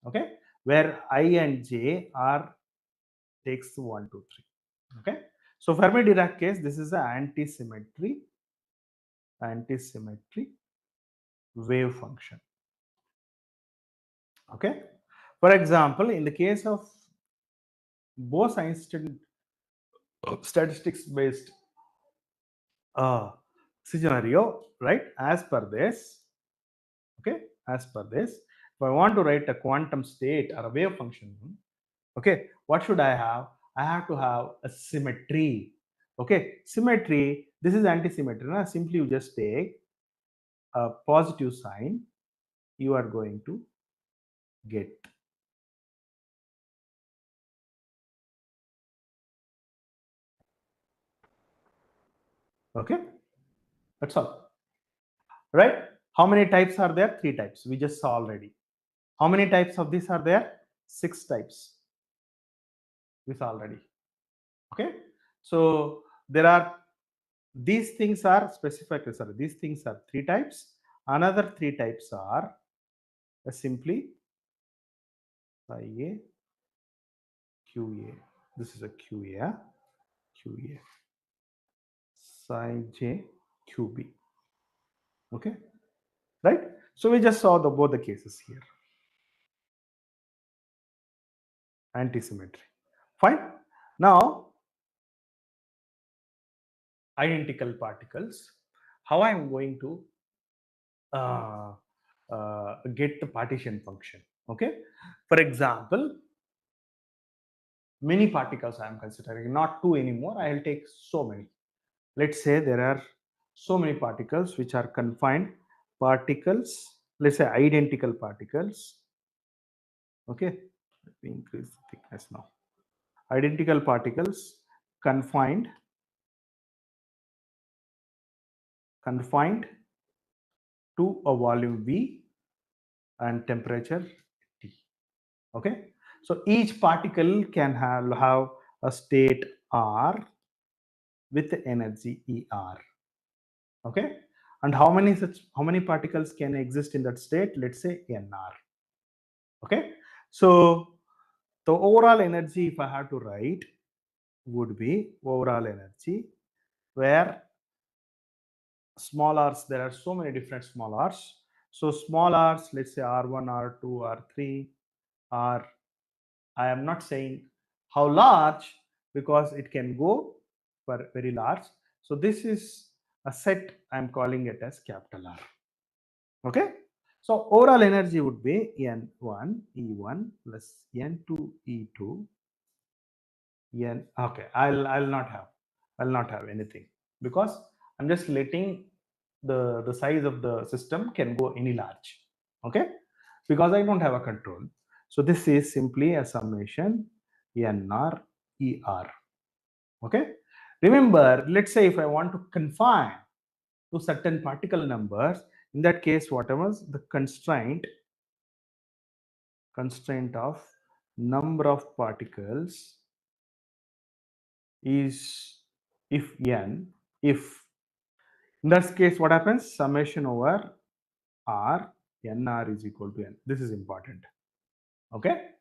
Okay, where I and j are takes 1, 2, 3. Okay, so Fermi-Dirac case, this is the antisymmetry wave function. Okay, for example, in the case of Bose-Einstein statistics based scenario, right? As per this, okay, as per this, If I want to write a quantum state or a wave function, okay, what should I have? I have to have a symmetry. Okay, symmetry, this is anti-symmetry. Now simply you just take a positive sign, you are going to get. Okay, that's all. Right? How many types are there? 3 types. We just saw already. How many types of this are there? 6 types. We saw already. Okay, so there are, these things are specific, sorry, these things are 3 types. Another 3 types are simply IA, QA. This is a QA, QA, psi J, QB. Okay, right? So we just saw the both the cases here. Anti-symmetry. Fine. Now, identical particles. How I am going to get the partition function? Okay. For example, many particles I am considering, not 2 anymore. I will take so many. Let's say there are so many particles which are confined particles. Let's say identical particles. Okay, let me increase the thickness now. Identical particles confined to a volume V and temperature T. Okay, so each particle can have a state R with energy ER. Okay, and how many particles can exist in that state? Let's say NR. Okay, so the overall energy, if I have to write, would be overall energy, where small r's, there are so many different small r's. So small r's, let's say R1, R2, R3, R, I am not saying how large, because it can go for very large. So this is a set, I'm calling it as capital R. Okay, so overall energy would be N1 E1 plus N2 E2 N. Okay, I'll not have anything, because I'm just letting the size of the system can go any large. Okay, because I don't have a control. So this is simply a summation NR ER. Okay, remember, let's say if I want to confine to certain particle numbers, in that case, whatever the constraint of number of particles is, if n, if, in that case what happens, summation over R, nr is equal to n. This is important. Okay,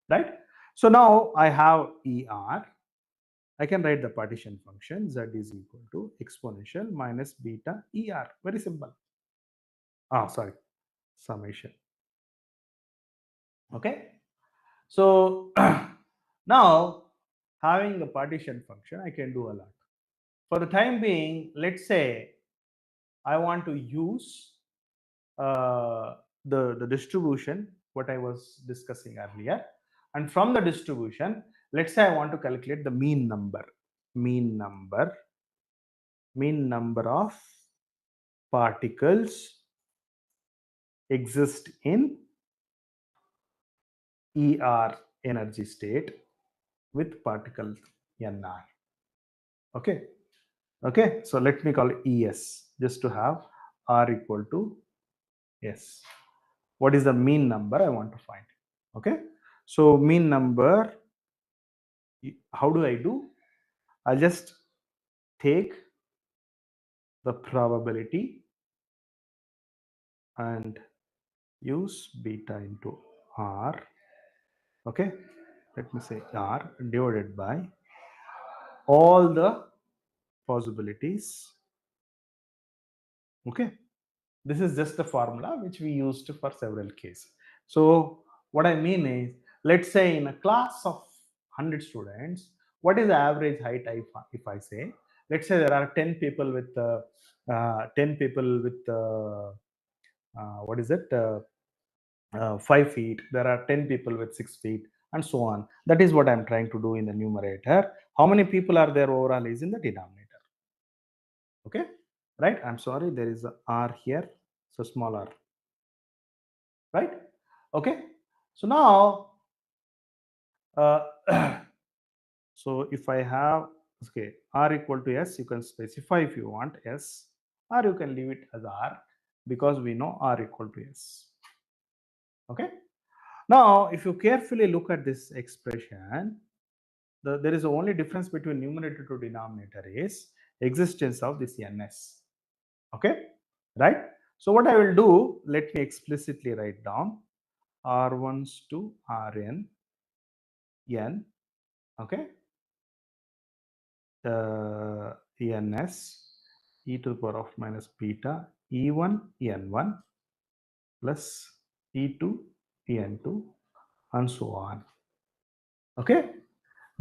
right? So now I have ER. I can write the partition function z is equal to exponential minus beta ER. Very simple. Sorry, summation. Okay, so now having the partition function, I can do a lot. For the time being, let's say I want to use the distribution what I was discussing earlier, and from the distribution, let's say I want to calculate the mean number of particles exist in ER energy state with particle NR. Okay, so let me call it ES, just to have R equal to S. What is the mean number I want to find? Okay, so mean number, how do I do? I'll just take the probability and use beta into R. Okay, let me say R divided by all the possibilities. Okay, this is just the formula which we used for several cases. So what I mean is, let's say in a class of 100 students, what is the average height? If I say, let's say there are 10 people with 10 people with what is it, 5 feet, there are 10 people with 6 feet, and so on. That is what I'm trying to do in the numerator. How many people are there overall is in the denominator. Okay, right? I'm sorry, there is a r here, so small r, right? Okay, so now so if I have, okay, r equal to s, you can specify if you want s, or you can leave it as r, because we know r equal to s. Okay, now if you carefully look at this expression, there is the only difference between numerator to denominator is existence of this ns. Okay, right? So what I will do, let me explicitly write down r1s to rn n, okay, ens e to the power of minus beta e1 n1 plus e2 en2 and so on. Okay,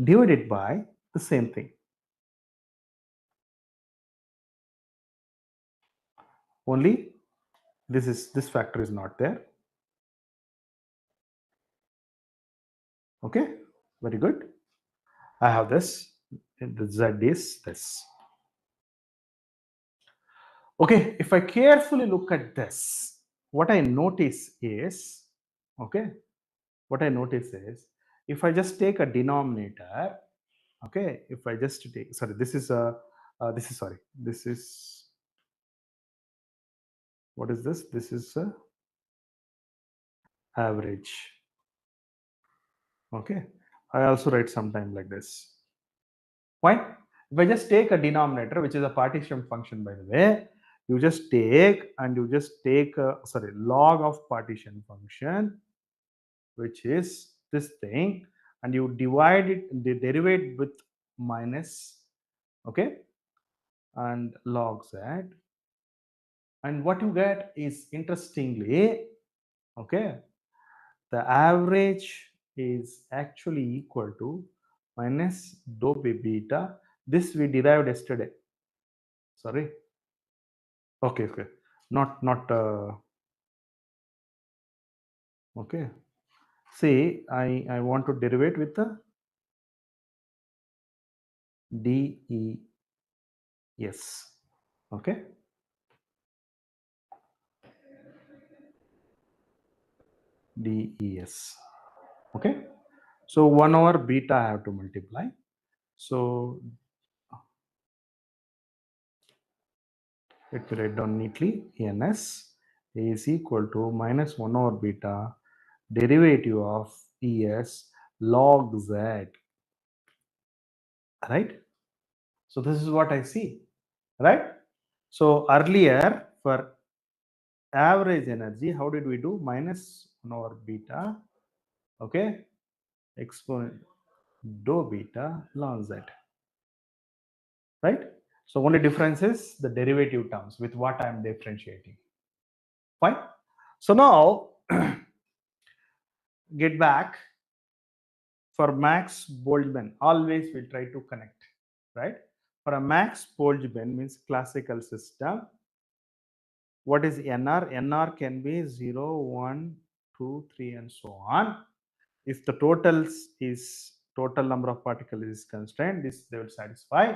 divided by the same thing. Only this factor is not there. Okay, very good. I have this. The z is this. Okay, if I carefully look at this, what I notice is, okay, what I notice is, if I just take a denominator, okay, if I just take, sorry, this is a, sorry, this is, what is this? This is a average. Okay, I also write sometime like this. Why? If I just take a denominator, which is a partition function, by the way, you just take and you just take a, sorry, log of partition function, which is this thing, and you divide it, they derivate with minus, okay, and log z, and what you get is, interestingly, okay, the average is actually equal to minus dou by beta. This we derived yesterday. Sorry. Okay, okay. Not okay. See, I want to derivate with the DES. Okay. DES. Okay. So 1 over beta I have to multiply. So let me write down neatly. NS is equal to minus 1 over beta derivative of ES log Z. Right? So this is what I see. Right? So earlier for average energy, how did we do? Minus 1 over beta, okay, exponent dou beta log Z. Right? So only difference is the derivative terms with what I am differentiating. Fine. So now get back. For Max Boltzmann, always we try to connect, right? For a Max Boltzmann means classical system. What is NR? NR can be 0, 1, 2, 3, and so on. If the total number of particles is constrained, this they will satisfy.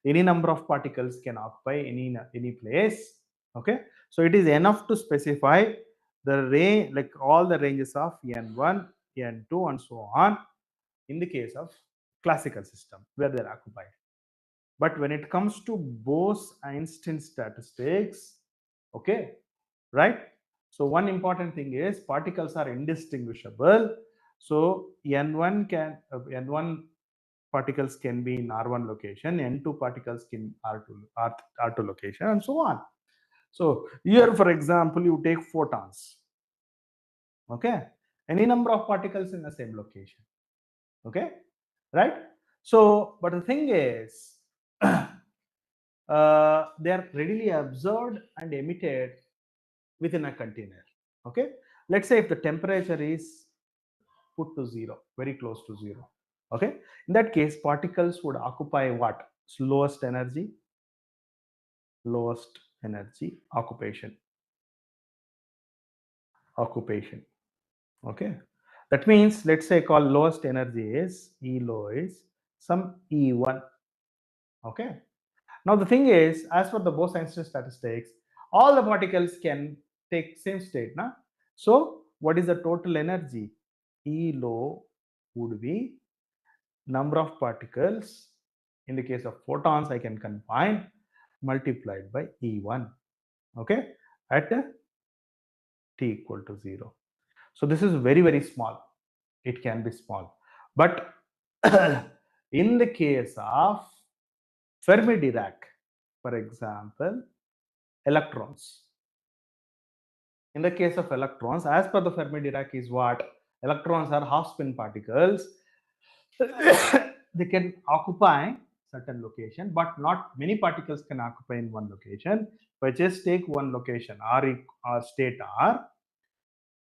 Any number of particles can occupy any place. Okay, so it is enough to specify the range, like all the ranges of n1, n2, and so on, in the case of classical system where they're occupied. But when it comes to Bose-Einstein statistics, okay, right? So one important thing is particles are indistinguishable. So n1 particles can be in R1 location, n2 particles can R2 location, and so on. So here, for example, you take photons, okay, any number of particles in the same location, okay, right? So, but the thing is, they are readily absorbed and emitted within a container. Okay, let's say if the temperature is put to zero, very close to zero. Okay, in that case, particles would occupy what? Lowest energy occupation. Okay, that means let's say call lowest energy is E low is some E1. Okay, now the thing is, as per the Bose-Einstein statistics, all the particles can take same state, na? So what is the total energy? E low would be number of particles. In the case of photons, I can confine multiplied by E1. Okay, at t equal to 0. So this is very, very small. It can be small. But in the case of Fermi-Dirac, for example, electrons. In the case of electrons, as per the Fermi-Dirac is what? Electrons are half-spin particles. They can occupy certain location, but not many particles can occupy in one location. If I just take one location, or state R,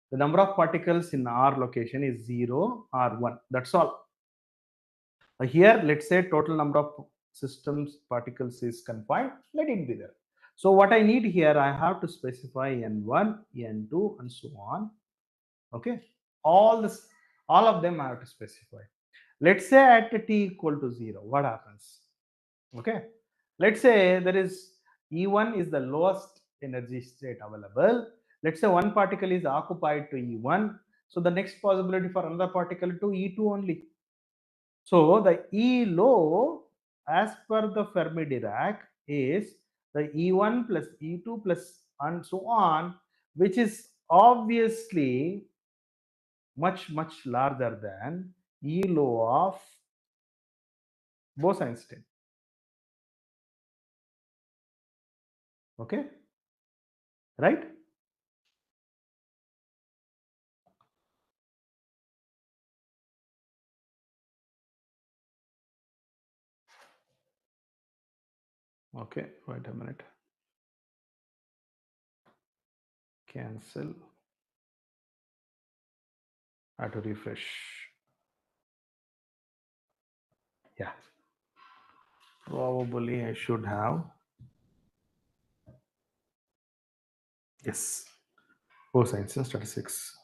the number of particles in R location is 0 or 1. That's all. Here, let's say total number of systems particles is confined. Let it be there. So what I need here, I have to specify N1, N2, and so on. Okay, all of them I have to specify. Let's say at t equal to 0, what happens? Okay, let's say there is E1 is the lowest energy state available. Let's say one particle is occupied to E1, so the next possibility for another particle to E2 only. So the E low, as per the Fermi-Dirac, is the E1 plus E2 plus and so on, which is obviously much larger than E low of Bose-Einstein. Okay, right? Okay, wait a minute. Cancel. I have to refresh. Yeah, probably I should have. Yes, Bose-Einstein statistics.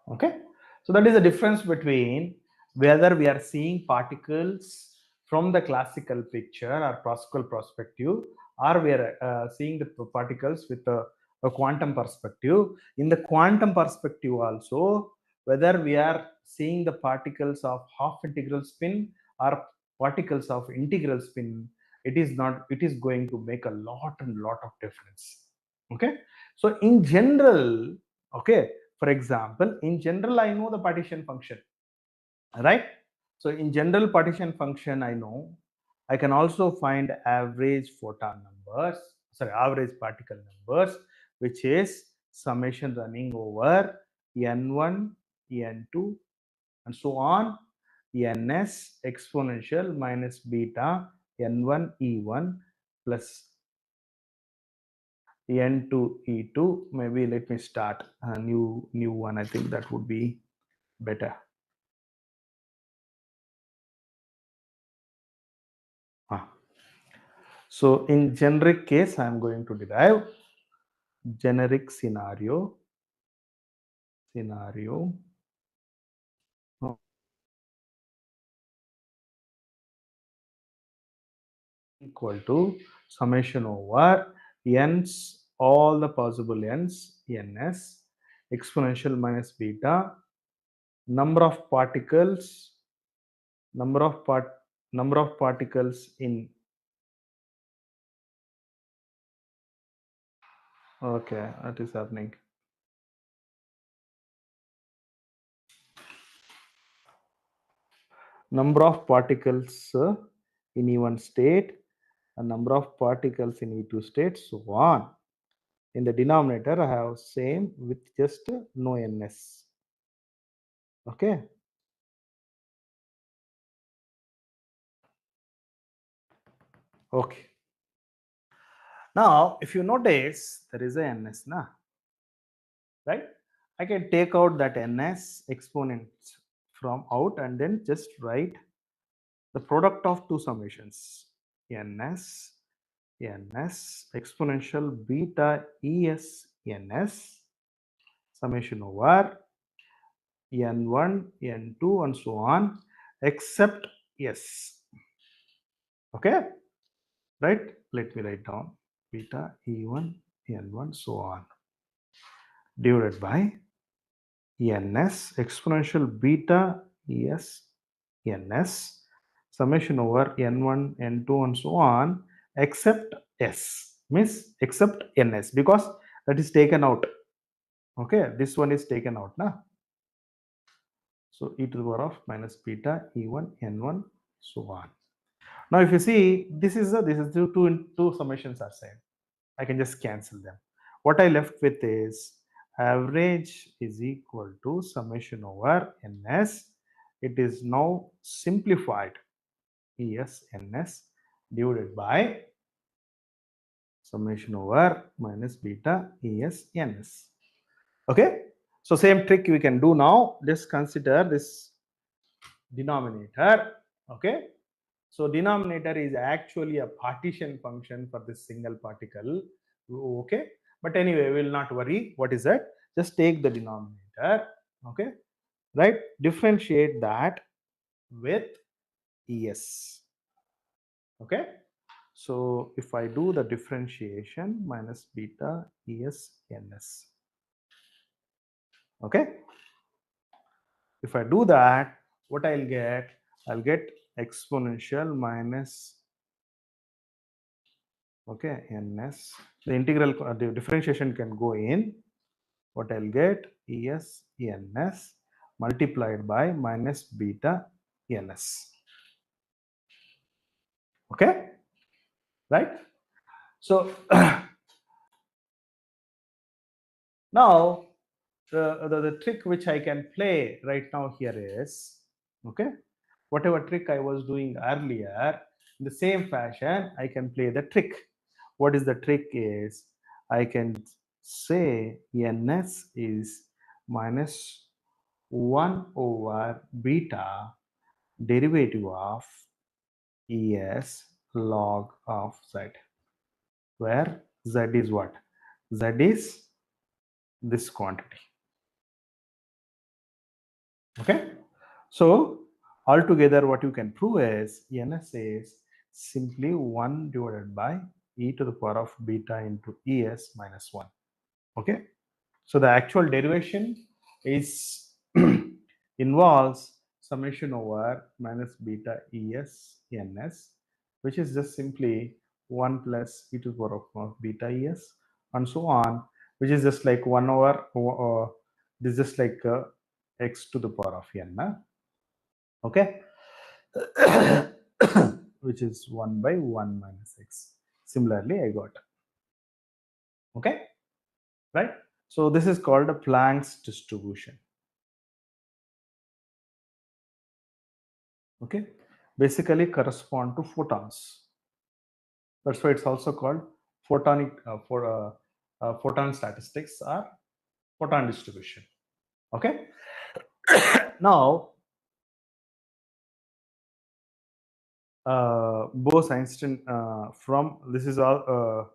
Okay, so that is the difference between whether we are seeing particles from the classical picture or classical perspective, or we are seeing the particles with a quantum perspective. In the quantum perspective also, whether we are seeing the particles of half integral spin or particles of integral spin, it is going to make a lot of difference. Okay, so in general, okay, for example, in general, I know the partition function, right? So in general partition function, I know I can also find average photon numbers, sorry, average particle numbers, which is summation running over n1, n2, and so on, ns exponential minus beta n1 e1 plus n2 e2. Maybe let me start a new one. I think that would be better. So in generic case, I am going to derive generic scenario equal to summation over n's, all the possible n's, ns exponential minus beta number of particles, number of part number of particles in, okay, that is happening. Number of particles in E1 state, a number of particles in E2 state, so on. In the denominator, I have same with just no ns. Okay. Okay. Now, if you notice, there is a ns, na, right? I can take out that ns exponents from out and then just write the product of two summations, ns exponential beta es ns summation over n1, n2, and so on, except s. Okay, right? Let me write down beta e1, n1, so on, divided by ns exponential beta es ns summation over n1, n2, and so on, except s, means except ns, because that is taken out. Okay, this one is taken out now. So e to the power of minus beta e1 n1 so on. Now if you see, this is two summations are same. I can just cancel them. What I left with is average is equal to summation over ns. It is now simplified es ns divided by summation over minus beta es ns. Okay, so same trick we can do now. Just consider this denominator. Okay, so denominator is actually a partition function for this single particle. Okay, but anyway, we will not worry. What is that? Just take the denominator. Okay, right, differentiate that with es. Okay, so if I do the differentiation, minus beta es ns. Okay, if I do that, what I'll get exponential minus, okay, ns. The integral, the differentiation can go in. What I'll get es ns multiplied by minus beta ns. Okay, right? So now the trick which I can play right now here is, okay, whatever trick I was doing earlier, in the same fashion I can play the trick. What is the trick is, I can say ns is minus 1 over beta derivative of es log of z, where z is what? Z is this quantity. Okay, so altogether what you can prove is ns is simply 1 divided by e to the power of beta into es minus 1. Okay, so the actual derivation is involves summation over minus beta es ns, which is just simply 1 plus e to the power of beta es and so on, which is just like 1 over this is just like x to the power of n. Okay, which is 1 by 1 minus x. Similarly, I got. Okay, right? So this is called a Planck's distribution. Okay, basically correspond to photons. That's why it's also called photonic photon statistics or photon distribution. Okay, now Bose-Einstein from this is all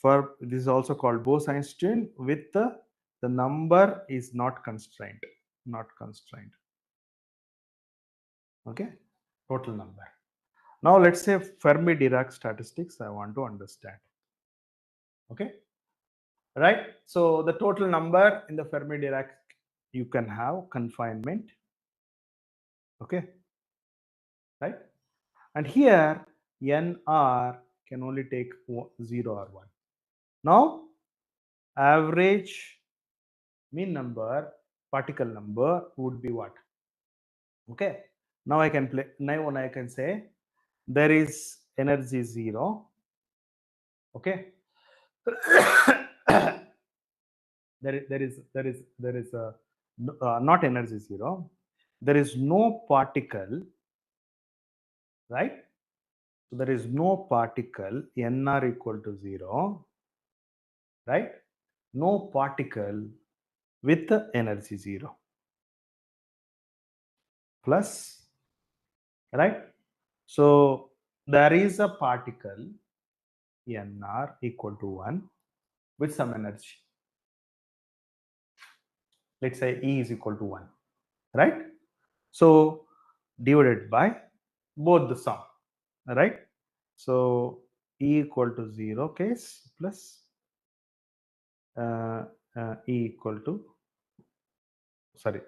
for this is also called Bose-Einstein with the number is not constrained, not constrained. Okay, total number. Now let's say Fermi-Dirac statistics I want to understand. Okay, right? So the total number in the Fermi-Dirac, you can have confinement. Okay, right? And here nr can only take 0 or 1. Now average mean number, particle number would be what? Okay, now I can play, now I can say there is energy 0. Okay, there is a not energy 0, there is no particle, right? So there is no particle nr equal to 0, right? No particle with energy 0 plus, right? So there is a particle nr equal to 1 with some energy. Let's say E is equal to 1. right? So divided by both the sum, right? So E equal to 0 case plus uh, E equal to, sorry,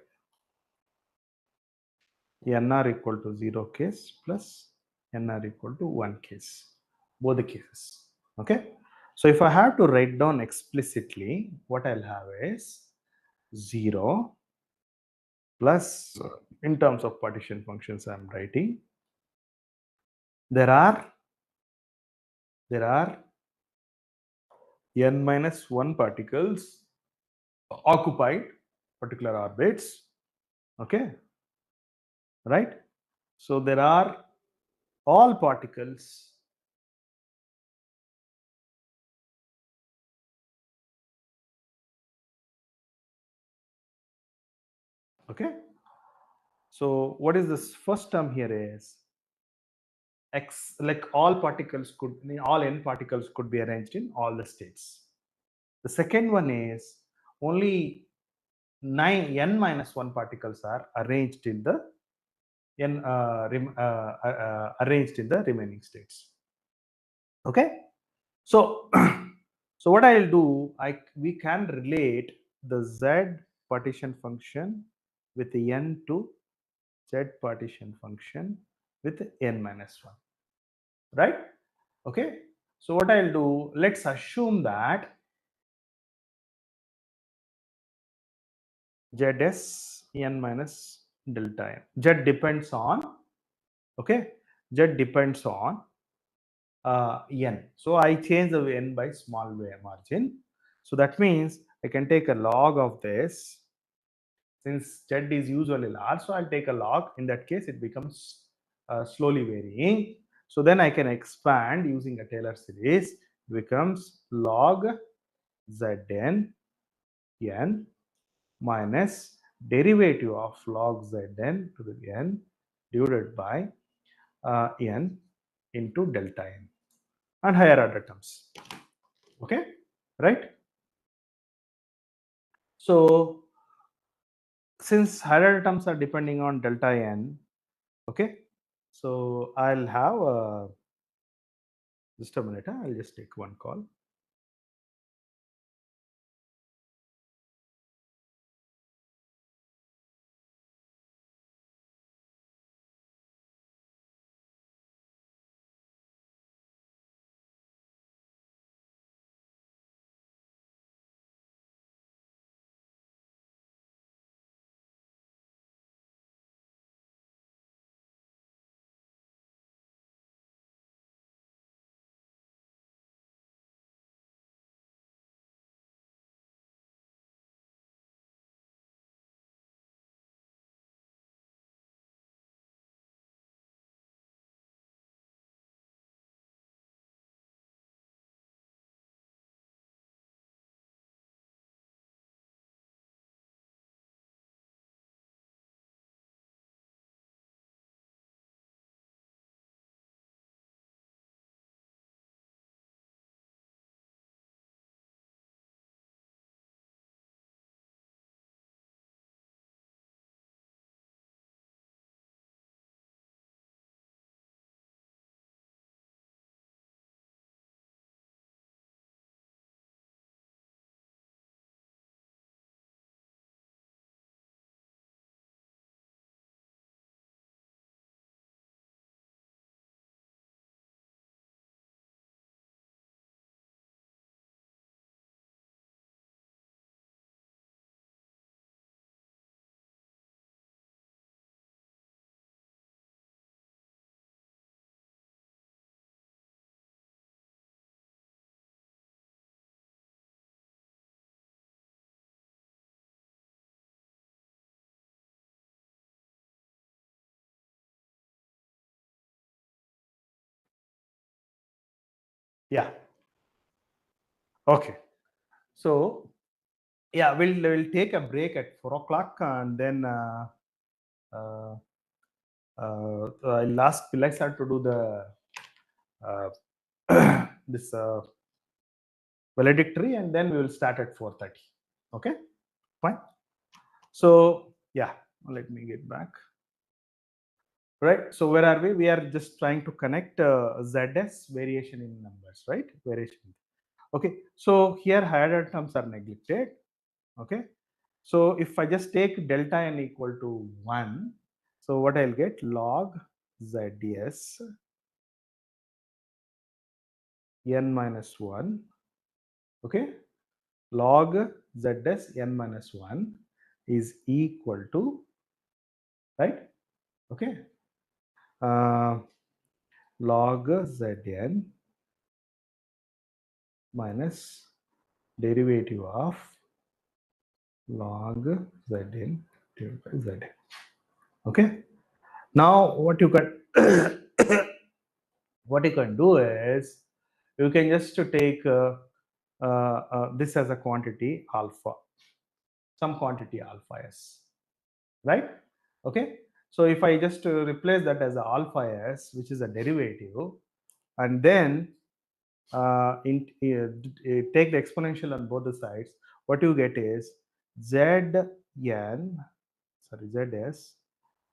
NR equal to 0 case plus NR equal to 1 case, both the cases. Okay. So if I have to write down explicitly, what I'll have is 0 plus, in terms of partition functions I'm writing, there are n minus 1 particles occupied particular orbits. Okay, right? So there are all particles okay. So what is this first term here is x, like all particles could, all n particles could be arranged in all the states. The second one is only 9 n minus 1 particles are arranged in the arranged in the remaining states. Okay, so so what I'll do, we can relate the z partition function with the n to z partition function with n minus 1, right? Okay, so what I'll do, let's assume that zs n minus delta n, z depends on, okay, z depends on n. So I change the n by small margin. So that means I can take a log of this. Since z is usually large, so I'll take a log. In that case, it becomes slowly varying. So then I can expand using a Taylor series. It becomes log zn n minus derivative of log zn to the n divided by n into delta n and higher order terms. Okay, right? So since higher order terms are depending on delta n, okay, so I'll have just a minute. I'll just take one call. Yeah. Okay. So yeah, we'll take a break at 4 o'clock, and then uh, I'll ask Alexa to do the this valedictory, and then we will start at 4:30. Okay, fine. So yeah. Let me get back. Right. So where are we? We are just trying to connect ZS variation in numbers, right? Variation. Okay. So here higher terms are neglected. Okay. So if I just take delta n equal to 1, so what I'll get log ZS n minus 1. Okay. Log ZS n minus 1 is equal to, right? Okay. Log Zn minus derivative of log Zn divided by Zn. Okay. Now what you can what you can do is you can just take this as a quantity alpha, some quantity alpha s, right? Okay. So if I just replace that as a alpha s, which is a derivative, and then take the exponential on both the sides, what you get is zs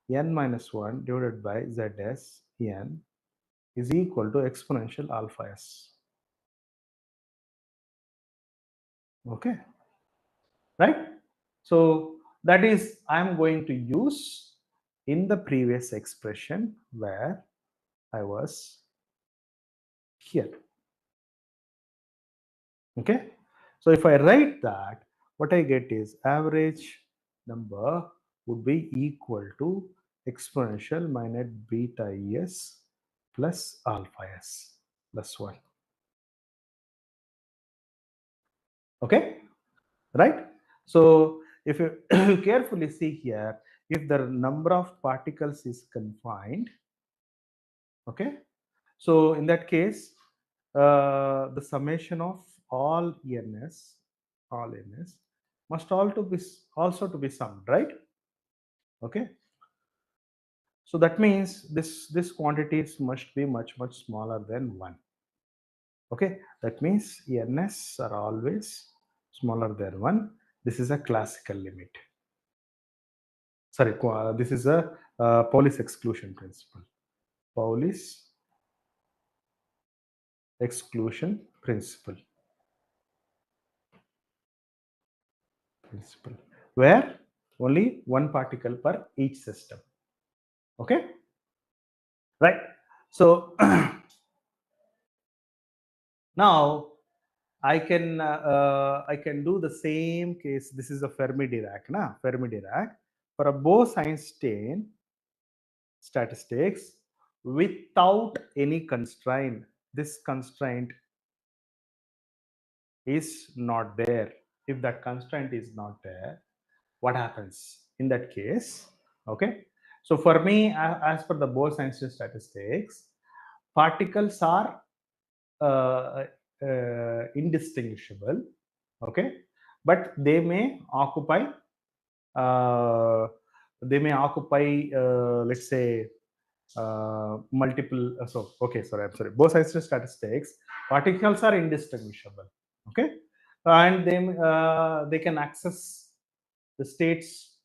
n minus 1 divided by zs n is equal to exponential alpha s. Okay, right? So that is I'm going to use in the previous expression where I was here. Okay, so if I write that, what I get is average number would be equal to exponential minus beta es plus alpha s plus 1. Okay, right? So if you carefully see here, if the number of particles is confined, okay, so in that case the summation of all ns must also to be summed, right? Okay, so that means this quantities must be much smaller than 1. Okay, that means ns are always smaller than 1. This is a classical limit. Sorry, this is a Pauli's exclusion principle. Pauli's exclusion principle, where only one particle per each system. Okay, right? So now I can do the same case. This is a Fermi-Dirac, na? Fermi-Dirac for a Bose-Einstein statistics without any constraint. This constraint is not there. If that constraint is not there, what happens in that case? Okay, so for me, as per the Bose-Einstein statistics, particles are indistinguishable. Okay, but uh, they may occupy let's say multiple so okay sorry I'm sorry Bose-Einstein statistics, particles are indistinguishable. Okay, and they can access the states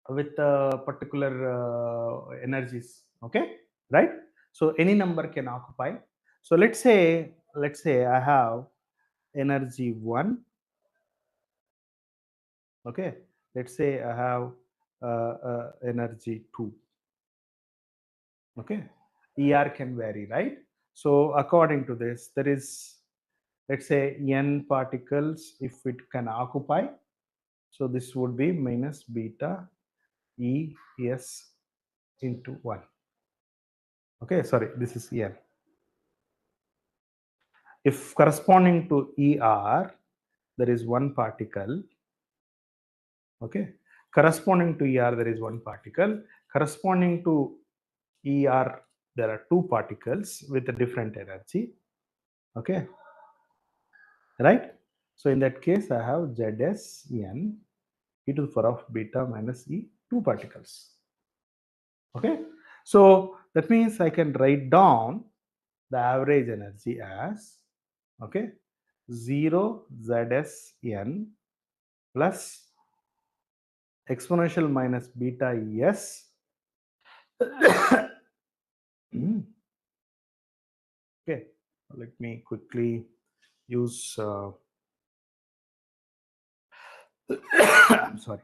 with particular energies. Okay, right? So any number can occupy. So let's say I have energy 1. Okay, let's say I have energy 2. Okay, er can vary, right? So according to this, there is, let's say, n particles if it can occupy. So this would be minus beta e s into 1. Okay, sorry, this is n. If corresponding to er there is one particle, okay, corresponding to er there is one particle, corresponding to er there are two particles with a different energy. Okay, right? So in that case I have zs n e to the power of beta minus e, two particles. Okay, so that means I can write down the average energy as, okay, 0 zs n plus exponential minus beta s. Okay, let me quickly use I'm sorry.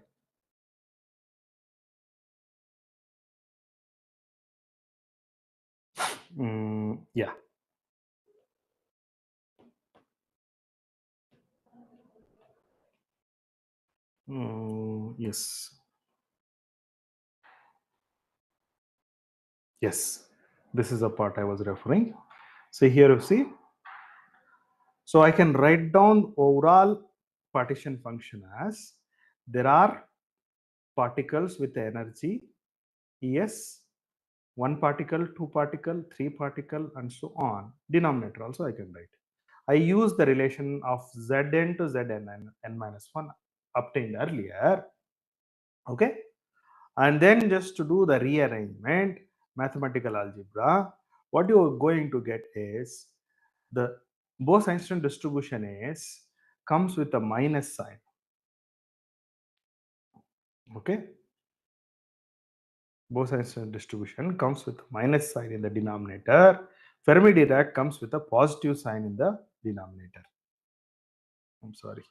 Yeah. Yes. Yes. This is the part I was referring. So here you see. So I can write down overall partition function as there are particles with energy Es, one particle, two particle, three particle, and so on. Denominator also I can write. I use the relation of Zn to Zn and n minus 1 obtained earlier. Okay. And then just to do the rearrangement, mathematical algebra, what you are going to get is the Bose-Einstein distribution is comes with a minus sign. Okay. Bose-Einstein distribution comes with a minus sign in the denominator. Fermi-Dirac comes with a positive sign in the denominator. I'm sorry.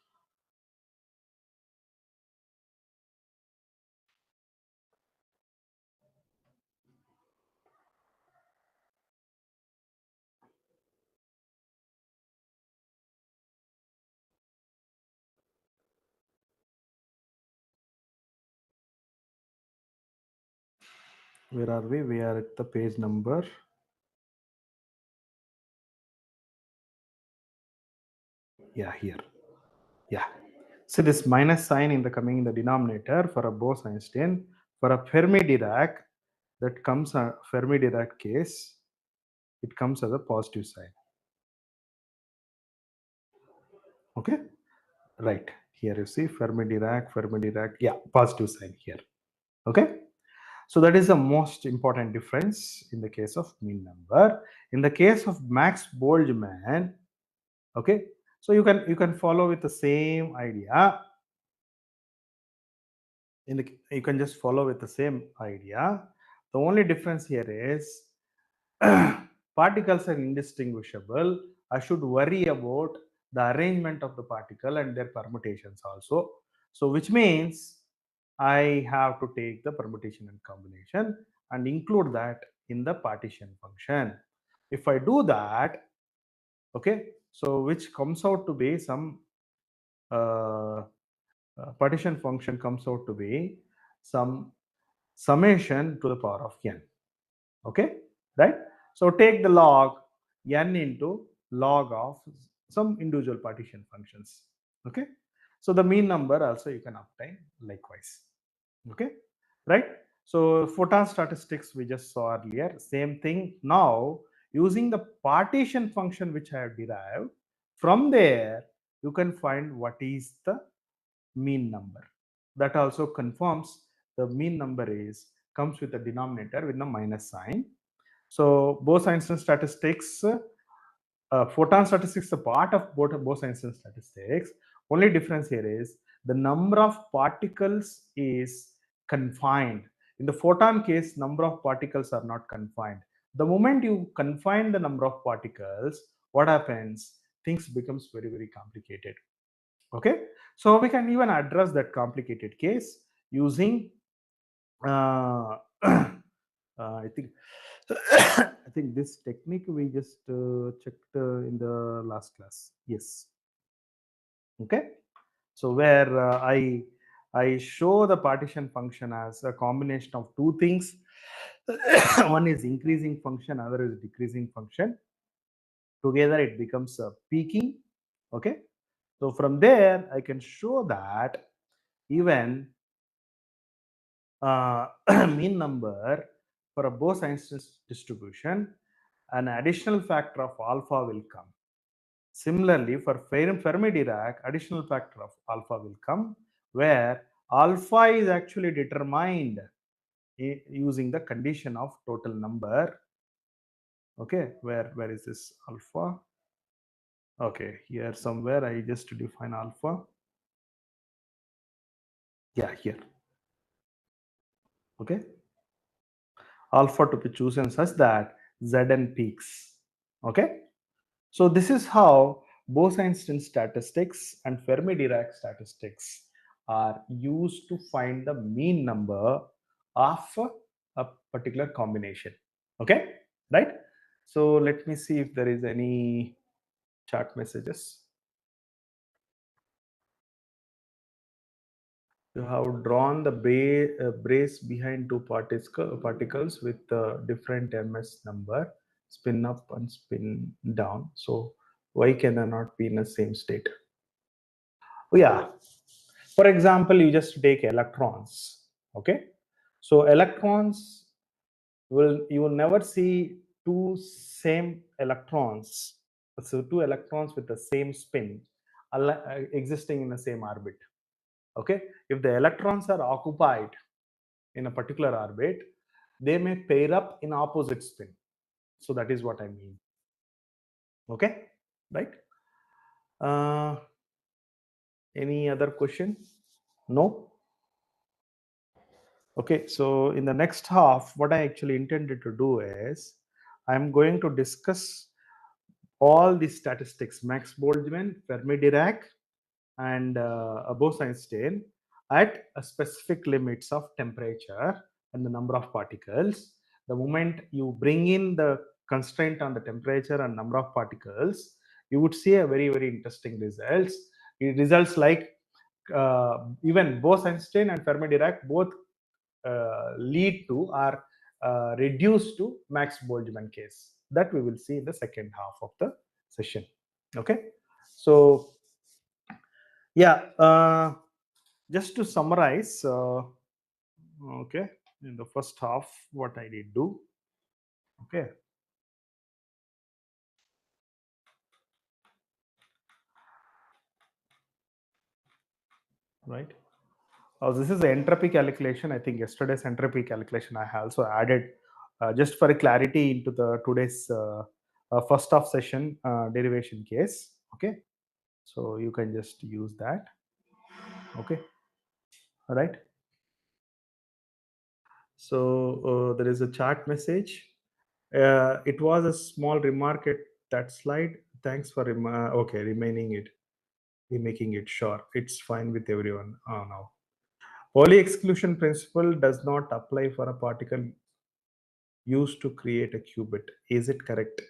Where are we? We are at the page number. Yeah, here. Yeah. So this minus sign in the coming in the denominator for a Bose-Einstein, for a Fermi-Dirac, that comes a Fermi-Dirac case, it comes as a positive sign. Okay. Right. Here you see Fermi-Dirac, yeah, positive sign here. Okay. So that is the most important difference in the case of mean number. In the case of Max Boltzmann, okay, so you can follow with the same idea. You can just follow with the same idea. The only difference here is particles are indistinguishable. I should worry about the arrangement of the particle and their permutations also. So which means I have to take the permutation and combination and include that in the partition function. If I do that, okay, so which comes out to be some uh, partition function comes out to be some summation to the power of n. Okay, right? So take the log n into log of some individual partition functions. Okay, so the mean number also you can obtain likewise. Okay, right? So photon statistics we just saw earlier, same thing. Now using the partition function which I have derived, from there you can find what is the mean number. That also confirms the mean number is comes with a denominator with a minus sign. So Bose-Einstein statistics, photon statistics is a part of Bose-Einstein statistics. Only difference here is the number of particles is confined. In the photon case, number of particles are not confined. The moment you confine the number of particles, what happens? Things becomes very, very complicated. Okay, so we can even address that complicated case using I think I think this technique we just checked in the last class. Yes. Okay, so where I show the partition function as a combination of two things. One is increasing function, other is decreasing function. Together it becomes a peaking. Okay, so from there I can show that even mean number for a Bose-Einstein distribution, an additional factor of alpha will come. Similarly, for Fermi-Dirac, additional factor of alpha will come, where alpha is actually determined using the condition of total number. Okay, where is this alpha? Okay, here somewhere I just define alpha. Yeah, here. Okay, alpha to be chosen such that Zn peaks. Okay, so this is how Bose-Einstein statistics and Fermi-Dirac statistics are used to find the mean number of a particular combination. Okay, right? So let me see if there is any chat messages. You have drawn the brace behind two particles with different ms number, spin up and spin down. So why can they not be in the same state? Oh, yeah. For example, you just take electrons. Okay. So electrons you will never see two same electrons. So two electrons with the same spin existing in the same orbit. Okay. If the electrons are occupied in a particular orbit, they may pair up in opposite spin. So that is what I mean. Okay. Right. Uh, any other question? No. Okay, so in the next half, what I actually intended to do is I'm going to discuss all the statistics, Max Boltzmann, Fermi-Dirac, and Bose-Einstein at a specific limits of temperature and the number of particles. The moment you bring in the constraint on the temperature and number of particles, you would see a very, very interesting results. It results like even Bose-Einstein and Fermi-Dirac both lead to or reduce to Max Boltzmann case. That we will see in the second half of the session. Okay, so yeah, just to summarize, okay, in the first half, what I did do, okay. Right. This is the entropy calculation. I think yesterday's entropy calculation I have also added just for clarity into the today's first half session derivation case. Okay, so you can just use that. Okay, all right. So there is a chat message. It was a small remark at that slide. Thanks for okay remaining it, making it sure. It's fine with everyone now. Pauli exclusion principle does not apply for a particle used to create a qubit. Is it correct?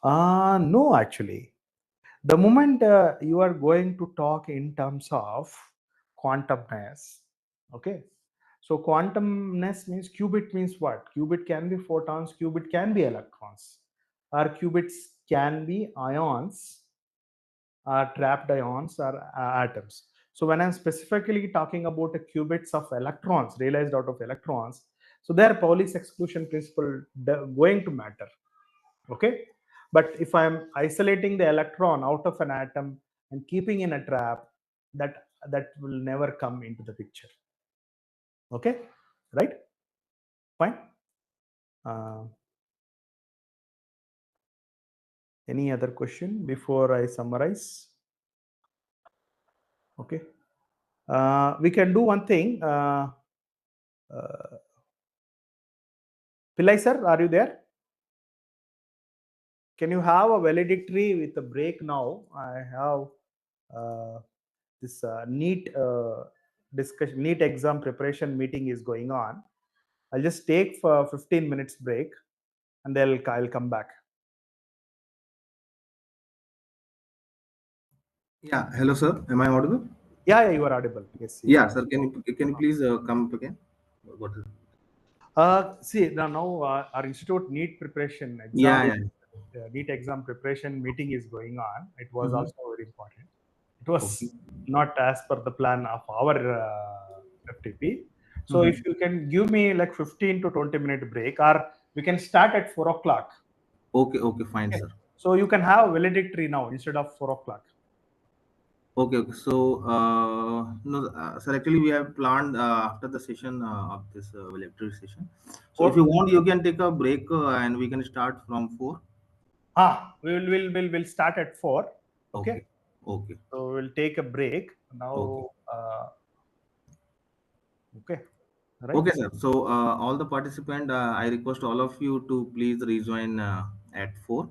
No, actually. The moment you are going to talk in terms of quantumness, okay? So quantumness means qubit means what? Qubit can be photons, qubit can be electrons, or qubits can be ions, trapped ions, or atoms. So when I'm specifically talking about the qubits of electrons realized out of electrons, so there Pauli's exclusion principle going to matter. Okay, but if I'm isolating the electron out of an atom and keeping in a trap, that will never come into the picture. Okay, right? Fine. Any other question before I summarize? Okay, we can do one thing. Pillai sir, are you there? Can you have a valedictory with a break now? I have this NEET discussion, NEET exam preparation meeting is going on. I'll just take for 15 minutes break and then I'll come back. Yeah, hello sir. Am I audible? Yeah, you are audible. Yes, yes. Yeah, sir. Can you please come up again? What is See, now our institute NEET preparation Yeah, exam, yeah. NEET exam preparation meeting is going on. It was Mm-hmm. also very important. It was Okay. not as per the plan of our FTP. So Mm-hmm. if you can give me like 15 to 20-minute break, or we can start at 4 o'clock. Okay, okay, fine, Okay. sir. So you can have valedictory now instead of 4 o'clock. Okay, okay. So, no, sir, actually, we have planned after the session of this electric session. So, if you Four. want, you can take a break and we can start from 4. We'll start at 4. Okay. Okay, okay, So we'll take a break okay. now. Okay. right? Okay, sir. So all the participant, I request all of you to please rejoin at 4.